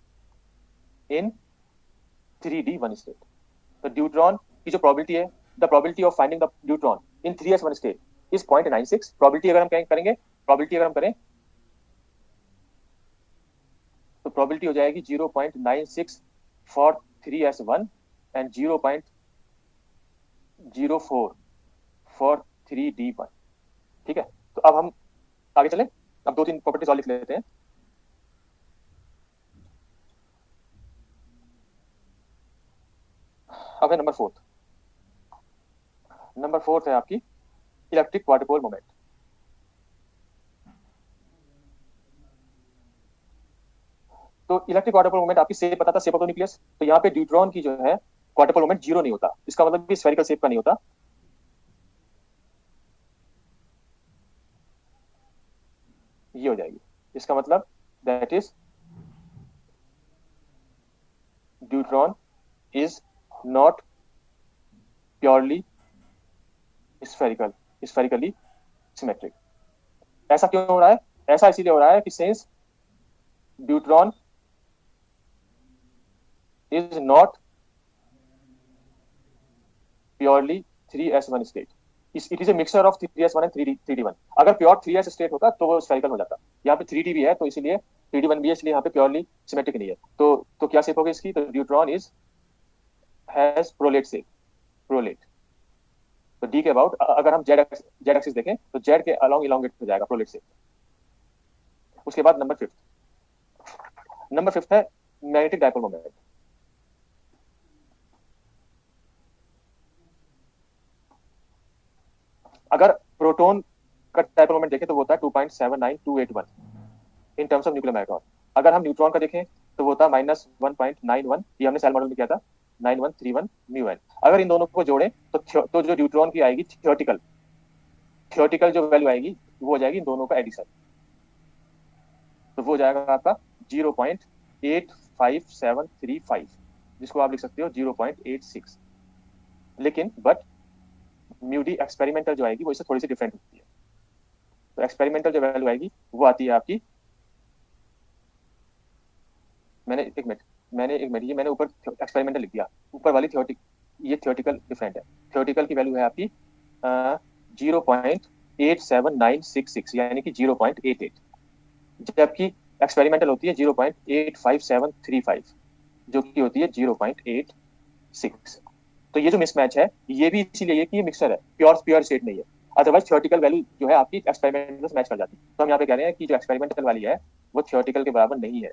in 3d1 state। तो ड्यूट्रॉन की जो प्रोबेबिलिटी है, the probability of finding the deuteron in 3s1 state is 0.96। Probability अगर हम करेंगे, प्रोबेबिलिटी अगर हम करें तो प्रोबेबिलिटी हो जाएगी 0.96 for 3s1 and 0.04 for 3d1। ठीक है, तो अब हम आगे चले, अब दो तीन प्रॉपर्टीज और लिख लेते हैं। अब है नंबर फोर्थ, नंबर फोर्थ है आपकी इलेक्ट्रिक क्वाड्रुपोल मोमेंट। तो इलेक्ट्रिक क्वाड्रुपोल मोमेंट आपकी शेप पता था, शेप ऑफ द न्यूक्लियस। तो यहाँ पे ड्यूट्रॉन की जो है क्वाड्रुपोल मोमेंट 0 नहीं होता, इसका मतलब भी स्फेरिकल शेप का नहीं होता। ये हो जाएगी, इसका मतलब that is deuteron is not purely spherical, spherically symmetric. ऐसा क्यों हो रहा है, ऐसा इसीलिए हो रहा है कि since deuteron is not purely 3s1 state, it is a mixture of 3s1 and 3d1। अगर प्योर 3s स्टेट होता तो वो स्फेरिकल हो जाता। यहाँ पे 3d भी है तो इसीलिए 3d1 भी है, इसलिए यहाँ पे प्योरली सिमेट्रिक नहीं है। तो क्या शेप होगी इसकी, तो deuteron is has prolate shape, prolate. तो डी के अबाउट अगर हम जेड एक्सिस देखें तो जेड के अलोंग इलोंगेट हो जाएगा प्रोलेट शेप। उसके बाद नंबर फिफ्थ, नंबर फिफ्थ है मैग्नेटिक डायपोल मोमेंट। अगर प्रोटॉन का डायपोल मोमेंट देखें तो वो होता है 2.79281 इन टर्म्स ऑफ न्यूक्लियर मैग्नेट्रॉन। अगर हम न्यूट्रॉन का देखें तो वो होता है -1.91, ये हमने सेल मॉडल में किया था, 9131 म्यू एन। अगर इन दोनों को जोड़े तो जो न्यूट्रॉन की आएगी थियोटिकल, थियोटिकल जो वैल्यू आएगी वो हो जाएगी इन दोनों का एडिशन। तो वो हो जाएगा आपका 0.85735, जिसको आप लिख सकते हो 0.86। लेकिन बट म्यूडी एक्सपेरिमेंटल जो आएगी वो इससे थोड़ी सी डिफरेंट होती है। तो एक्सपेरिमेंटल जो वैल्यू आएगी वो आती है आपकी, मैंने एक मिनट ये मैंने ऊपर एक्सपेरिमेंटल लिख दिया, ऊपर वाली थियोटिक ये थियोरेटिकल डिफरेंट है। थियोरेटिकल की वैल्यू है आपकी 0.87966 यानी कि 0.88, जबकि एक्सपेरिमेंटल होती है 0.85735 जो कि होती है 0.86। तो ये जो मिसमैच है ये भी इसीलिए है कि ये मिक्सर है, प्योर स्टेट नहीं है। अदरवाइज थियोरेटिकल वैल्यू जो है आपकी एक्सपेरिमेंटल से मैच कर जाती है। तो हम यहाँ पे कह रहे हैं कि जो एक्सपेरिमेंटल वाली है वो थियोरेटिकल के बराबर नहीं है।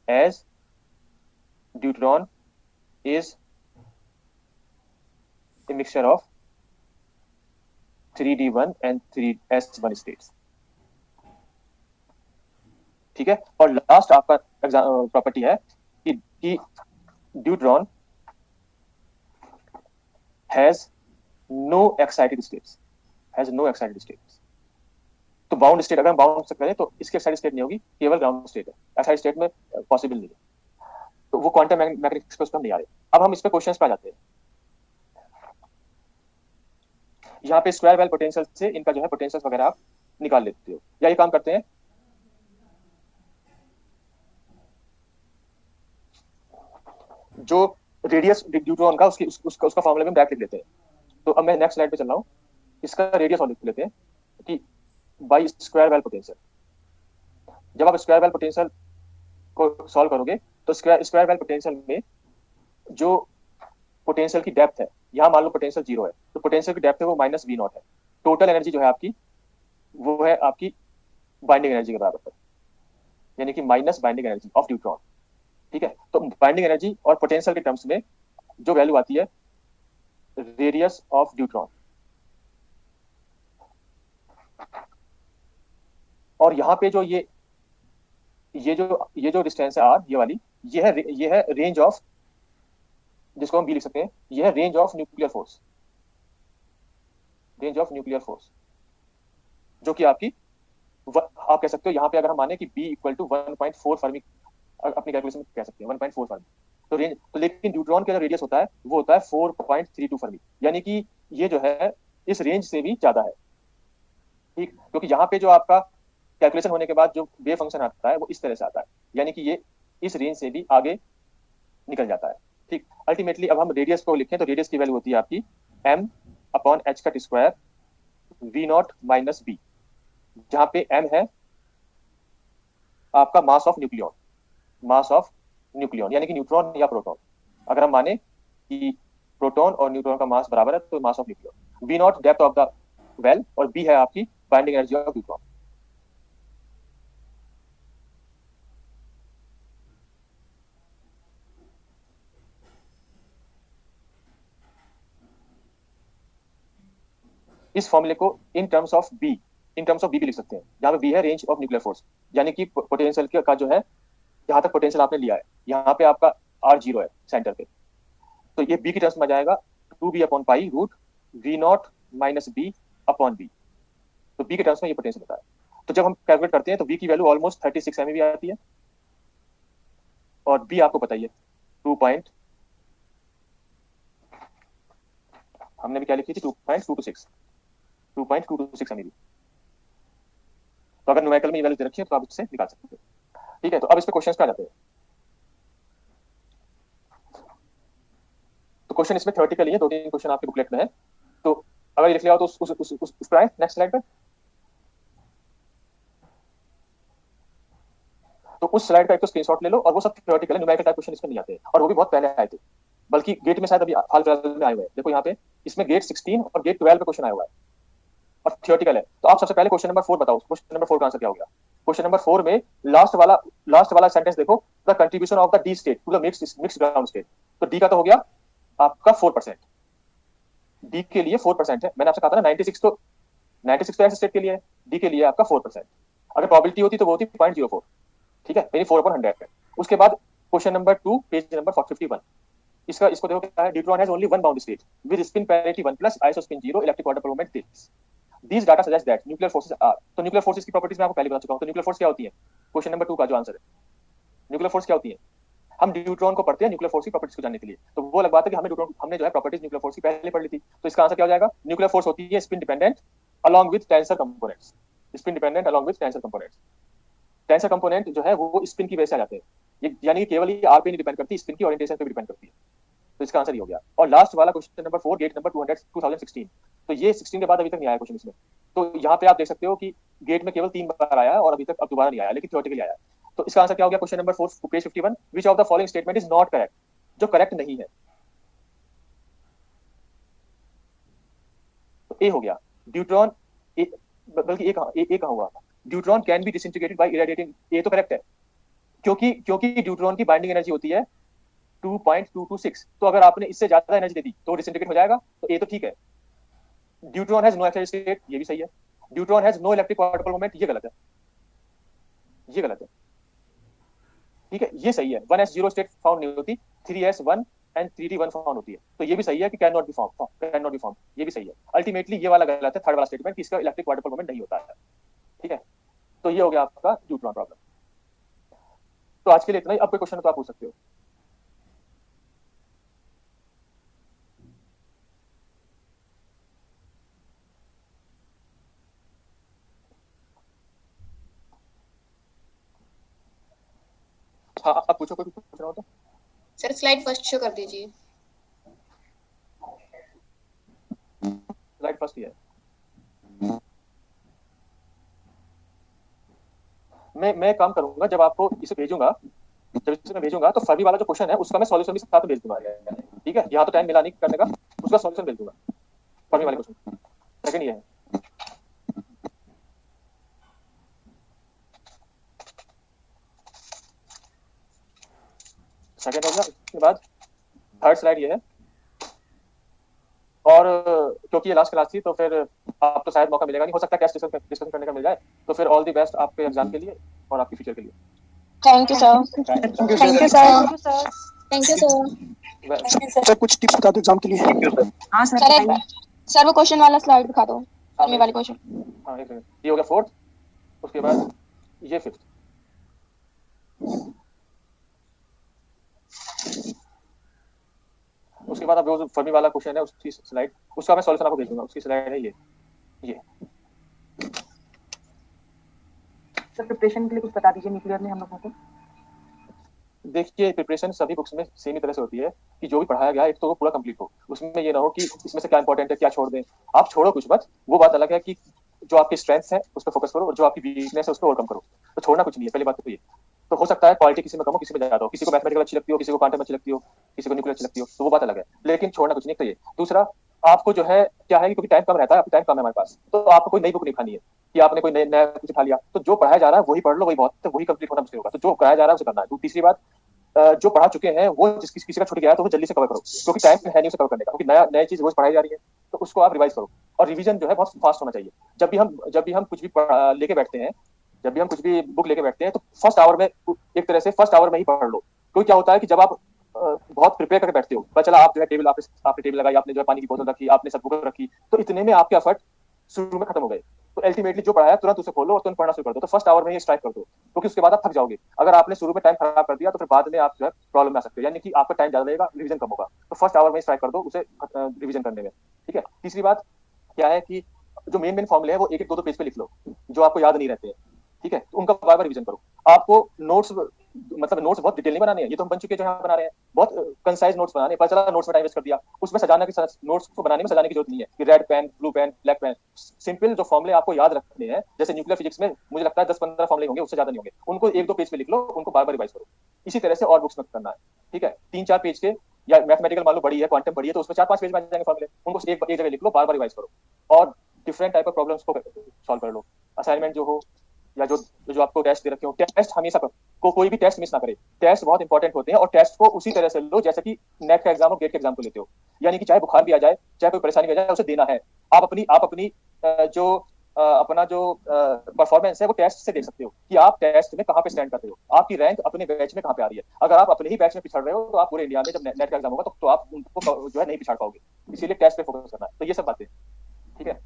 As deuteron is a mixture of 3d1 and 3s1 states. ठीक है, और लास्ट आपका प्रॉपर्टी है कि deuteron has no excited states, has no excited states. तो बाउंड स्टेट अगर हम बाउंड से करें तो इसकी एक्साइटेड स्टेट नहीं होगी, केवल ग्राउंड स्टेट है, एक्साइटेड स्टेट में पॉसिबल नहीं है। तो वो क्वांटम मैग्नेटिक्स पे उस पर हम नहीं आ रहे। अब हम इस पे क्वेश्चंस पे आ जाते हैं। यहाँ पे स्क्वायर वेल पोटेंशियल से इनका जो है पोटेंशियल वगैरह आप निकाल लेते हो, या ये काम करते हैं जो रेडियस ड्यूट्रॉन का उसका फॉर्मूला में डायरेक्ट लिख लेते हैं। तो अब मैं नेक्स्ट स्लाइड पे चल रहा हूँ। इसका रेडियस और लिख लेते हैं कि बाई स्क्वायर वेल पोटेंशियल। जब आप स्क्वायर वेल पोटेंशियल को सॉल्व करोगे तो स्क्वायर वेल पोटेंशियल में जो पोटेंशियल की डेप्थ है, यहाँ मान लो पोटेंशियल 0 है तो पोटेंशियल की डेप्थ है वो -V0 है। टोटल एनर्जी जो है आपकी वो है आपकी बाइंडिंग एनर्जी के बराबर, यानी कि minus binding energy of neutron. ठीक है, तो बाइंडिंग एनर्जी और पोटेंशियल के टर्म्स में जो वैल्यू आती है रेडियस ऑफ न्यूट्रॉन, और यहाँ पे जो ये जो डिस्टेंस है आर, ये वाली, ये है रेंज ऑफ, जिसको हम बी लिख सकते हैं, ये है range of nuclear force, range of nuclear force जो कि आपकी आप कह सकते हो यहाँ पे अगर हम माने कि बी इक्वल टू 1.4 फर्मी, अपनी कैलकुलेशन में कह सकते हैं 1.4 फर्मी। तो रेंज तो लेकिन न्यूट्रॉन का जो रेडियस होता है वो होता है 4.32 फर्मी, यानी कि ये जो है इस रेंज से भी ज्यादा है। ठीक, क्योंकि यहाँ पे जो आपका कैलकुलेशन होने के बाद जो वेव फंक्शन आता है वो इस तरह से आता है, यानी कि ये इस रेंज से भी आगे निकल जाता है। ठीक, अल्टीमेटली अब हम रेडियस को लिखें तो रेडियस की वैल्यू होती है आपकी m upon H cut square V0 minus B, जहां पे m है आपका mass of nucleon, mass of nucleon यानी कि न्यूट्रॉन या प्रोटॉन। अगर हम माने कि प्रोटॉन और न्यूट्रॉन का मास बराबर है तो मास of nucleon, V0 depth of the well, और बी है आपकी बाइंडिंग एनर्जी ऑफ न्यूट्रॉन। इस फॉर्मूले को इन टर्म्स ऑफ बी भी लिख सकते हैं, जहां पे बी है रेंज ऑफ न्यूक्लियर फोर्स, यानी कि पोटेंशियल का जो है जहां तक पोटेंशियल आपने लिया है, यहाँ पे आपका R0 है सेंटर पे, तो ये बी की टर्म्स में आ जाएगा 2b upon pi root V0 minus B upon B. तो बी के टर्म्स में ये पोटेंशियल होता है। तो जब हम कैलकुलेट करते हैं तो बी की वैल्यू ऑलमोस्ट 36 MeV आती है, और बी आपको पता ही है 2 पॉइंट, हमने भी क्या लिखी थी 2.226 MeV। तो अगर न्यूमेरिकल में ये वैल्यू दे रखी है तो आप इससे निकाल सकते हो। ठीक है, तो अब इस पे क्वेश्चंस पे आ जाते हैं। तो क्वेश्चन इसमें थ्योरेटिकली है, 2-3 क्वेश्चन आपके बुकलेट में है, तो अगर ये लिख लिया हो तो उस पर आए नेक्स्ट स्लाइड पे। तो उस स्लाइड का एक तो स्क्रीनशॉट ले लो, और वो सब थ्योरेटिकल है, न्यूमेरिकल टाइप क्वेश्चन इसमें नहीं आते, और वो भी बहुत पहले आए थे, बल्कि गेट में शायद अभी हाल फिलहाल में आए हुए हैं। देखो यहाँ पे इसमें गेट 16 और गेट 12 पे क्वेश्चन आया हुआ है और थियोरेटिकल है। तो आप सबसे पहले क्वेश्चन नंबर 4 बताओ, क्वेश्चन नंबर 4 का आंसर क्या हो गया। क्वेश्चन नंबर 4 में लास्ट वाला सेंटेंस देखो, the contribution of the D state to the mixed ground state. तो डी का तो हो गया आपका 4%, डी के लिए 4% है। मैंने आपसे कहा था ना 96 तो ऐसे स्टेट के लिए है, डी के लिए आपका 4%। अगर प्रोबेबिलिटी होती तो वो होती 0.04, ठीक है, यानी 4/100 है। उसके बाद क्वेश्चन नंबर 2 पेज नंबर 51, इसको देखो क्या है, deuteron has only one bound state with spin parity 1 plus isospin 0 electric order पर moment this these data suggest that nuclear forces are. तो न्यूक्लियर फोर्सेस की प्रॉपर्टीज मैं आपको पहले बता चुका हूं। तो न्यूक्लियर फोर्स क्या होती है, क्वेश्चन नंबर 2 का जो आंसर है, न्यूक्लियर फोर्स क्या होती है। हम न्यूट्रॉन को पढ़ते हैं न्यूक्लियर फोर्स की प्रॉपर्टीज को जानने के लिए, तो वो अलग बात है कि हमने जो है प्रॉपर्टीज न्यूक्लियर फोर्स की पहले पढ़ ली थी। तो इसका आंसर क्या हो जाएगा, न्यूक्लियर फोर्स होती है spin dependent along with tensor components, spin dependent along with tensor components. Tensor component जो है वो स्पिन की वजह से आ जाते हैं, ये यानी कि केवल ये आर पे नहीं डिपेंड करती, स्पिन की ओरिएंटेशन पे भी डिपेंड करती है। तो इसका आंसर ये हो गया। और लास्ट वाला क्वेश्चन नंबर 4, गेट नंबर 2016, तो ये 16 के बाद अभी तक नहीं आया क्वेश्चन इसमें। तो यहाँ पे आप देख सकते हो कि गेट में केवल 3 बार आया है और अभी तक अब दोबारा नहीं आया, लेकिन थ्योरेटिकली आया। तो इसका आंसर क्या हो गया question number 4 page 51, which of the following statement is not correct, जो करेक्ट नहीं है। तो ए हो गया, ड्यूट्रॉन, बल्कि ए कहाँ हुआ, deuteron can be disintegrated by irradiating, ये तो करेक्ट है, क्योंकि ड्यूट्रॉन की बाइंडिंग एनर्जी होती है 2.226, तो अगर आपने इससे ज्यादा एनर्जी दे दी तो डिसइंटीग्रेट हो जाएगा, तो ए तो ठीक है। Deuteron has no excited state, ये भी सही है। Deuteron has no electric particle moment, ये गलत है, ये गलत है। ठीक है, ये सही है, 1s0 स्टेट फाउंड नहीं होती, 3s1 एंड 3d1 फाउंड होती है, तो ये भी सही है कि can not be form, can not be form, ये भी सही है। अल्टीमेटली ये वाला गलत है, थर्ड वाला स्टेटमेंट कि इसका इलेक्ट्रिक पार्टिकल मोमेंट नहीं होता है। ठीक है, तो ये हो गया आपका ड्यूट्रॉन प्रॉब्लम। तो आज के लिए इतना ही, अब कोई क्वेश्चन तो आप पूछ सकते हो। हाँ, अब पूछो, कोई पूछना हो तो। सर स्लाइड फर्स्ट शो कर दीजिए। स्लाइड फर्स्ट ही है। मैं काम करूंगा, जब आपको इसे भेजूंगा, जब इसे मैं भेजूंगा तो फर्मी वाला जो क्वेश्चन है उसका मैं सॉल्यूशन भी साथ में भेज दूंगा। ठीक है, यहाँ तो टाइम मिला नहीं करने का, उसका सॉल्यूशन भेज दूंगा फर्मी वाले क्वेश्चन। सेकंड ये है, सेकंड हो गया। उसके बाद थर्ड स्लाइड ये है, और क्योंकि ये लास्ट क्लास थी तो फिर आप तो शायद मौका मिलेगा नहीं, हो सकता है टेस्ट डिस्कशन करने का मिल जाए, तो फिर ऑल द बेस्ट आपके एग्जाम के लिए और आपके फ्यूचर के लिए। Thank you sir. Thank you thank you sir. Sir. Thank you sir. Sir कुछ टिप्स बता दो एग्जाम के लिए। हाँ सर, सर वो क्वेश्चन वाला स्लाइड दिखा दो, फर्मी वाले क्वेश्चन। हाँ, एक मिनट, ये हो गया फोर्थ, उसके बाद ये फिफ्थ। उसके बाद अब जो फर्मी वाला क्वेश्चन है उसकी स्लाइड, उसका मैं सॉल्यूशन आपको भेज दूंगा, उसकी स्लाइड है ये। सर प्रिपरेशन के लिए कुछ बता दीजिए न्यूक्लियर में हम लोगों को। देखिए, प्रिपरेशन सभी बुक्स में सेम ही तरह से होती है कि जो भी पढ़ाया गया एक तो वो पूरा कंप्लीट हो, उसमें ये ना हो कि इसमें से क्या इंपॉर्टेंट है क्या छोड़ दें। आप छोड़ो कुछ मत, वो बात अलग है कि जो आपकी स्ट्रेंथ्स है उस पर फोकस करो और जो आपकी वीकनेस है उसको ओवरकम करो। तो छोड़ना कुछ नहीं है, पहली बात तो ये। तो हो सकता है क्वालिटी किसी में कम हो, किसी में ज्यादा हो, किसी को मैथमेटिकल अच्छी लगती हो, किसी को क्वांटम अच्छी लगती हो, किसी को न्यूक्लियर अच्छी लगती हो, तो वो बात अलग है, लेकिन छोड़ना कुछ नहीं। तो ये दूसरा, आपको जो है क्या है, क्योंकि टाइम कम रहता है, आपको टाइम कम है हमारे पास, तो आपको कोई नई बुक नहीं खानी है कि आपने कोई नया कुछ उठा लिया। तो जो पढ़ाया जा रहा है वही पढ़ लो, वही बहुत, तो वही कंप्लीट होना मुश्किल होगा। तो जो पढ़ाया जा रहा है उसे करना है। तो तीसरी बात, जो पढ़ा चुके हैं वो किसी का छूट गया है तो वो जल्दी से कवर करो, क्योंकि टाइम है नहीं उसे कवर करने का, क्योंकि नई चीज रोज पढ़ाई जा रही है, तो उसको आप रिवाइज करो। और रिवीजन जो है बहुत फास्ट होना चाहिए। जब भी हम कुछ भी लेके बैठते हैं, जब भी हम कुछ भी बुक लेके बैठते हैं, तो फर्स्ट आवर में, एक तरह से फर्स्ट आवर में ही पढ़ लो। क्योंकि क्या होता है कि जब आप बहुत प्रिपेयर करके बैठते हो, पता चला आप जो है टेबल, आपने टेबल लगाई, आपने जो है पानी की बोतल रखी, आपने सब बुक रखी, तो इतने में आपके एफर्ट शुरू में खत्म हो गए। तो अल्टीमेटली जो पढ़ाया तुरंत उसे खोलो और तुरंत पढ़ना शुरू कर दो। तो फर्स्ट आवर में ही स्ट्राइक कर दो, क्योंकि उसके बाद आप थक जाओगे। अगर आपने शुरू में टाइम खराब कर दिया तो फिर बाद में आप जो है प्रॉब्लम में आ सकते हो, यानी कि आपका टाइम ज्यादा लगेगा, रिवीजन कम होगा। तो फर्स्ट आवर में ही स्ट्राइक कर दो उसे रिवीजन करने में। ठीक है, तीसरी बात क्या है कि जो मेन फॉर्मूले है वो एक दो पेज पे लिख लो, जो आपको याद नहीं रहते हैं। ठीक है, तो उनका बार बार रिवीजन करो। आपको नोट्स, मतलब नोट्स बहुत डिटेल नहीं बनाने हैं, ये तो हम बन चुके जो यहाँ बना रहे हैं, बहुत कंसाइज नोट्स बनाने। पता चला नोट्स में टाइम वेस्ट कर दिया, उसमें सजाना की, नोट्स को बनाने में सजाने की जरूरत नहीं है कि red pen, blue pen, black pen. Simple जो फॉर्मूले आपको याद रखने हैं, जैसे न्यूक्लियर फिजिक्स में मुझे लगता है 10-15 फॉर्मूले होंगे, उससे ज्यादा नहीं होंगे, उनको एक दो पेज पे लिख लो, उनको बार बार रिवाइज करो। इसी तरह से और बुक्स में करना है। ठीक है, 3-4 पेज के, या मैथमेटिकल मान लो बड़ी है, क्वांटम बड़ी है, तो उसमें 4-5 पेज में आ जाएंगे फॉर्मूले, उनको एक जगह लिख लो, बार बार रिवाइज करो और डिफरेंट टाइप ऑफ प्रॉब्लम्स को सॉल्व कर लो। असाइनमेंट जो हो या जो आपको टेस्ट दे रखे हो, टेस्ट हमेशा कोई भी टेस्ट मिस ना करे। टेस्ट बहुत इंपॉर्टेंट होते हैं और टेस्ट को उसी तरह से लो जैसे कि नेट का एग्जाम और गेट का एग्जाम को लेते हो, यानी कि चाहे बुखार भी आ जाए, चाहे कोई परेशानी भी आ जाए, उसे देना है। आप अपनी जो अपना जो परफॉर्मेंस है वो टेस्ट से देख सकते हो कि आप टेस्ट में कहाँ पे स्टैंड कर रहे हो, आपकी रैंक अपने बैच में कहाँ पे आ रही है। अगर आप अपने ही बैच में पिछड़ रहे हो तो आप पूरे इंडिया में जब नेट का एग्जाम होगा तो आप उनको जो है नहीं पिछाड़ पाओगे। इसीलिए टेस्ट पे फोकस करना है। तो ये सब बातें, ठीक है।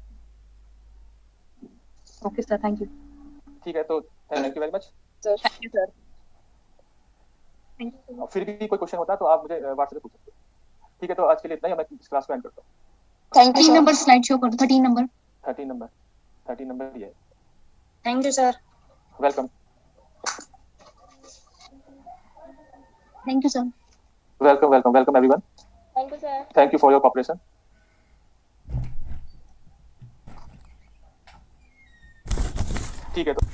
Okay sir, thank you. ठीक है, तो thank you very much sir. Thank you sir. फिर भी कोई क्वेश्चन होता है तो आप मुझे व्हाट्सएप पे पूछ सकते हो। ठीक है, तो आज के लिए इतना ही, मैं इस क्लास को एंड करता हूँ। Thank you 13 number slide show कर दो, 13 नंबर। 13 नंबर ये। Thank you sir. Welcome. Thank you sir. Welcome welcome welcome everyone. Thank you sir. Thank you for your cooperation. ठीक है तो